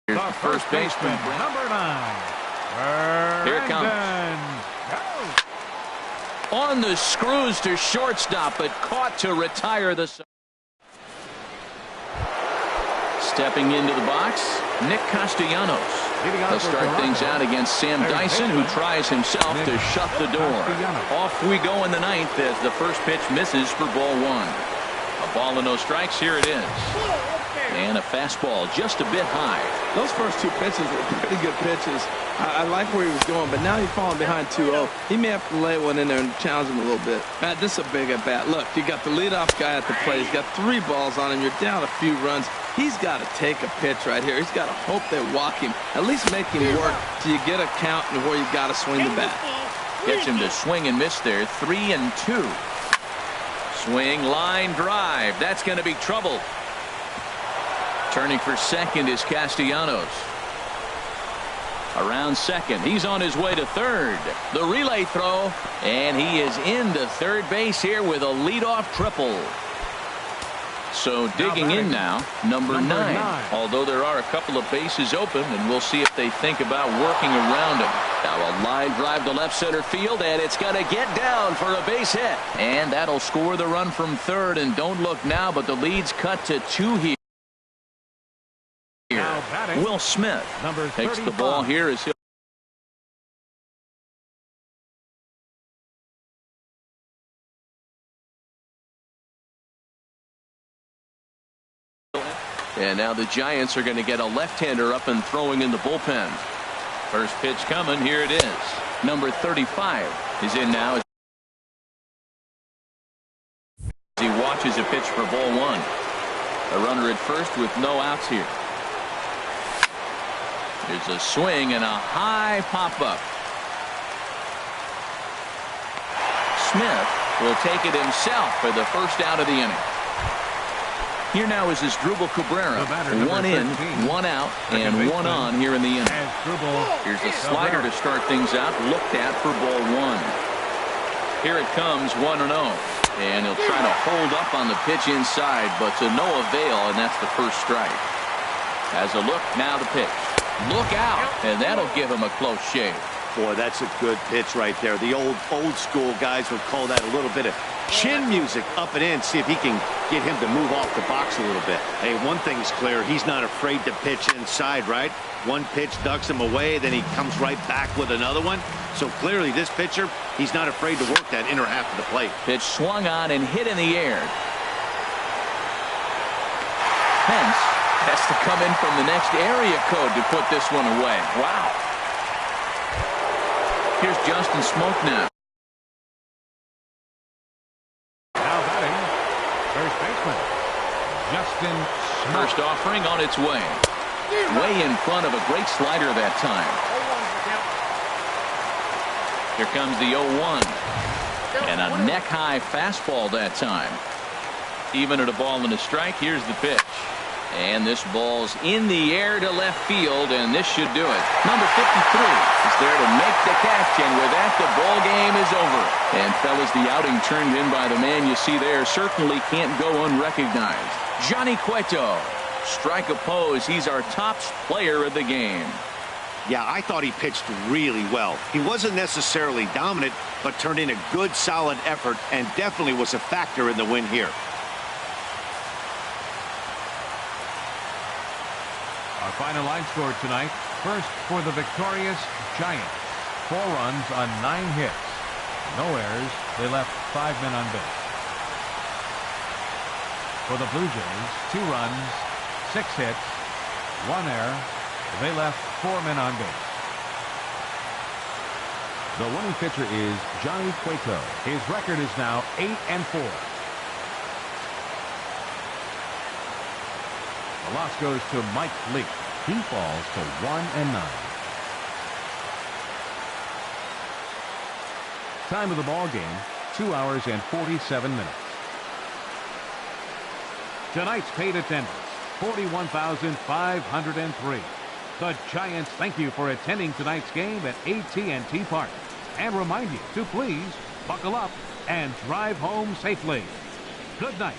Here's the first baseman. Number 9. Here it comes. Go. On the screws to shortstop, but caught to retire the. Stepping into the box, Nick Castellanos. He'll start things out against Sam Dyson, who tries himself to shut the door. Off we go in the ninth as the first pitch misses for ball one. A ball and no strikes. Here it is. And a fastball just a bit high. Those first two pitches were pretty good pitches. I like where he was going, but now he's falling behind 2-0. He may have to lay one in there and challenge him a little bit. Matt, this is a big at-bat. Look, you got the leadoff guy at the plate. He's got 3 balls on him. You're down a few runs. He's got to take a pitch right here. He's got to hope they walk him. At least make him work till you get a count and where you got to swing the bat. Gets him to swing and miss there. 3-2. Swing, line, drive. That's going to be trouble. Turning for second is Castellanos. Around second. He's on his way to third. The relay throw. And he is into third base here with a leadoff triple. So digging in now, number 9. Although there are a couple of bases open, and we'll see if they think about working around him. Now a line drive to left center field, and it's going to get down for a base hit. And that'll score the run from third. And don't look now, but the lead's cut to 2 here. Will Smith takes the ball here as he'll. And now the Giants are going to get a left-hander up and throwing in the bullpen. First pitch coming. Here it is. Number 35 is in now. As he watches a pitch for ball one. A runner at first with no outs here. There's a swing and a high pop-up. Smith will take it himself for the first out of the inning. Here now is Asdrubal Cabrera. 1 in, 1 out, and 1 on here in the inning. Here's a slider to start things out. Looked at for ball one. Here it comes, 1-0. And he'll try to hold up on the pitch inside, but to no avail, and that's the first strike. Has a look, now the pitch. Look out, and that'll give him a close shave. Boy, that's a good pitch right there. The old school guys would call that a little bit of chin music up and in. See if he can get him to move off the box a little bit. Hey, one thing's clear. He's not afraid to pitch inside, right? One pitch ducks him away, then he comes right back with another one. So clearly this pitcher, he's not afraid to work that inner half of the plate. Pitch swung on and hit in the air. Pence has to come in from the next area code to put this one away. Wow. Here's Justin Smoke now. Now batting, first baseman, Justin Smoke. First offering on its way. Way in front of a great slider that time. Here comes the 0-1. And a neck-high fastball that time. Even at a ball and a strike, here's the pitch. And this ball's in the air to left field, and this should do it. Number 53 is there to make the catch, and with that, the ball game is over. And, fellas, the outing turned in by the man you see there certainly can't go unrecognized. Johnny Cueto. Strike oppose. He's our top player of the game. Yeah, I thought he pitched really well. He wasn't necessarily dominant, but turned in a good, solid effort, and definitely was a factor in the win here. Our final line score tonight. First for the victorious Giants. 4 runs on 9 hits. No errors. They left 5 men on base. For the Blue Jays, 2 runs, 6 hits, 1 error. They left 4 men on base. The winning pitcher is Johnny Cueto. His record is now 8-4. The loss goes to Mike Leake. He falls to 1-9. Time of the ball game, 2 hours and 47 minutes. Tonight's paid attendance, 41,503. The Giants thank you for attending tonight's game at AT&T Park and remind you to please buckle up and drive home safely. Good night.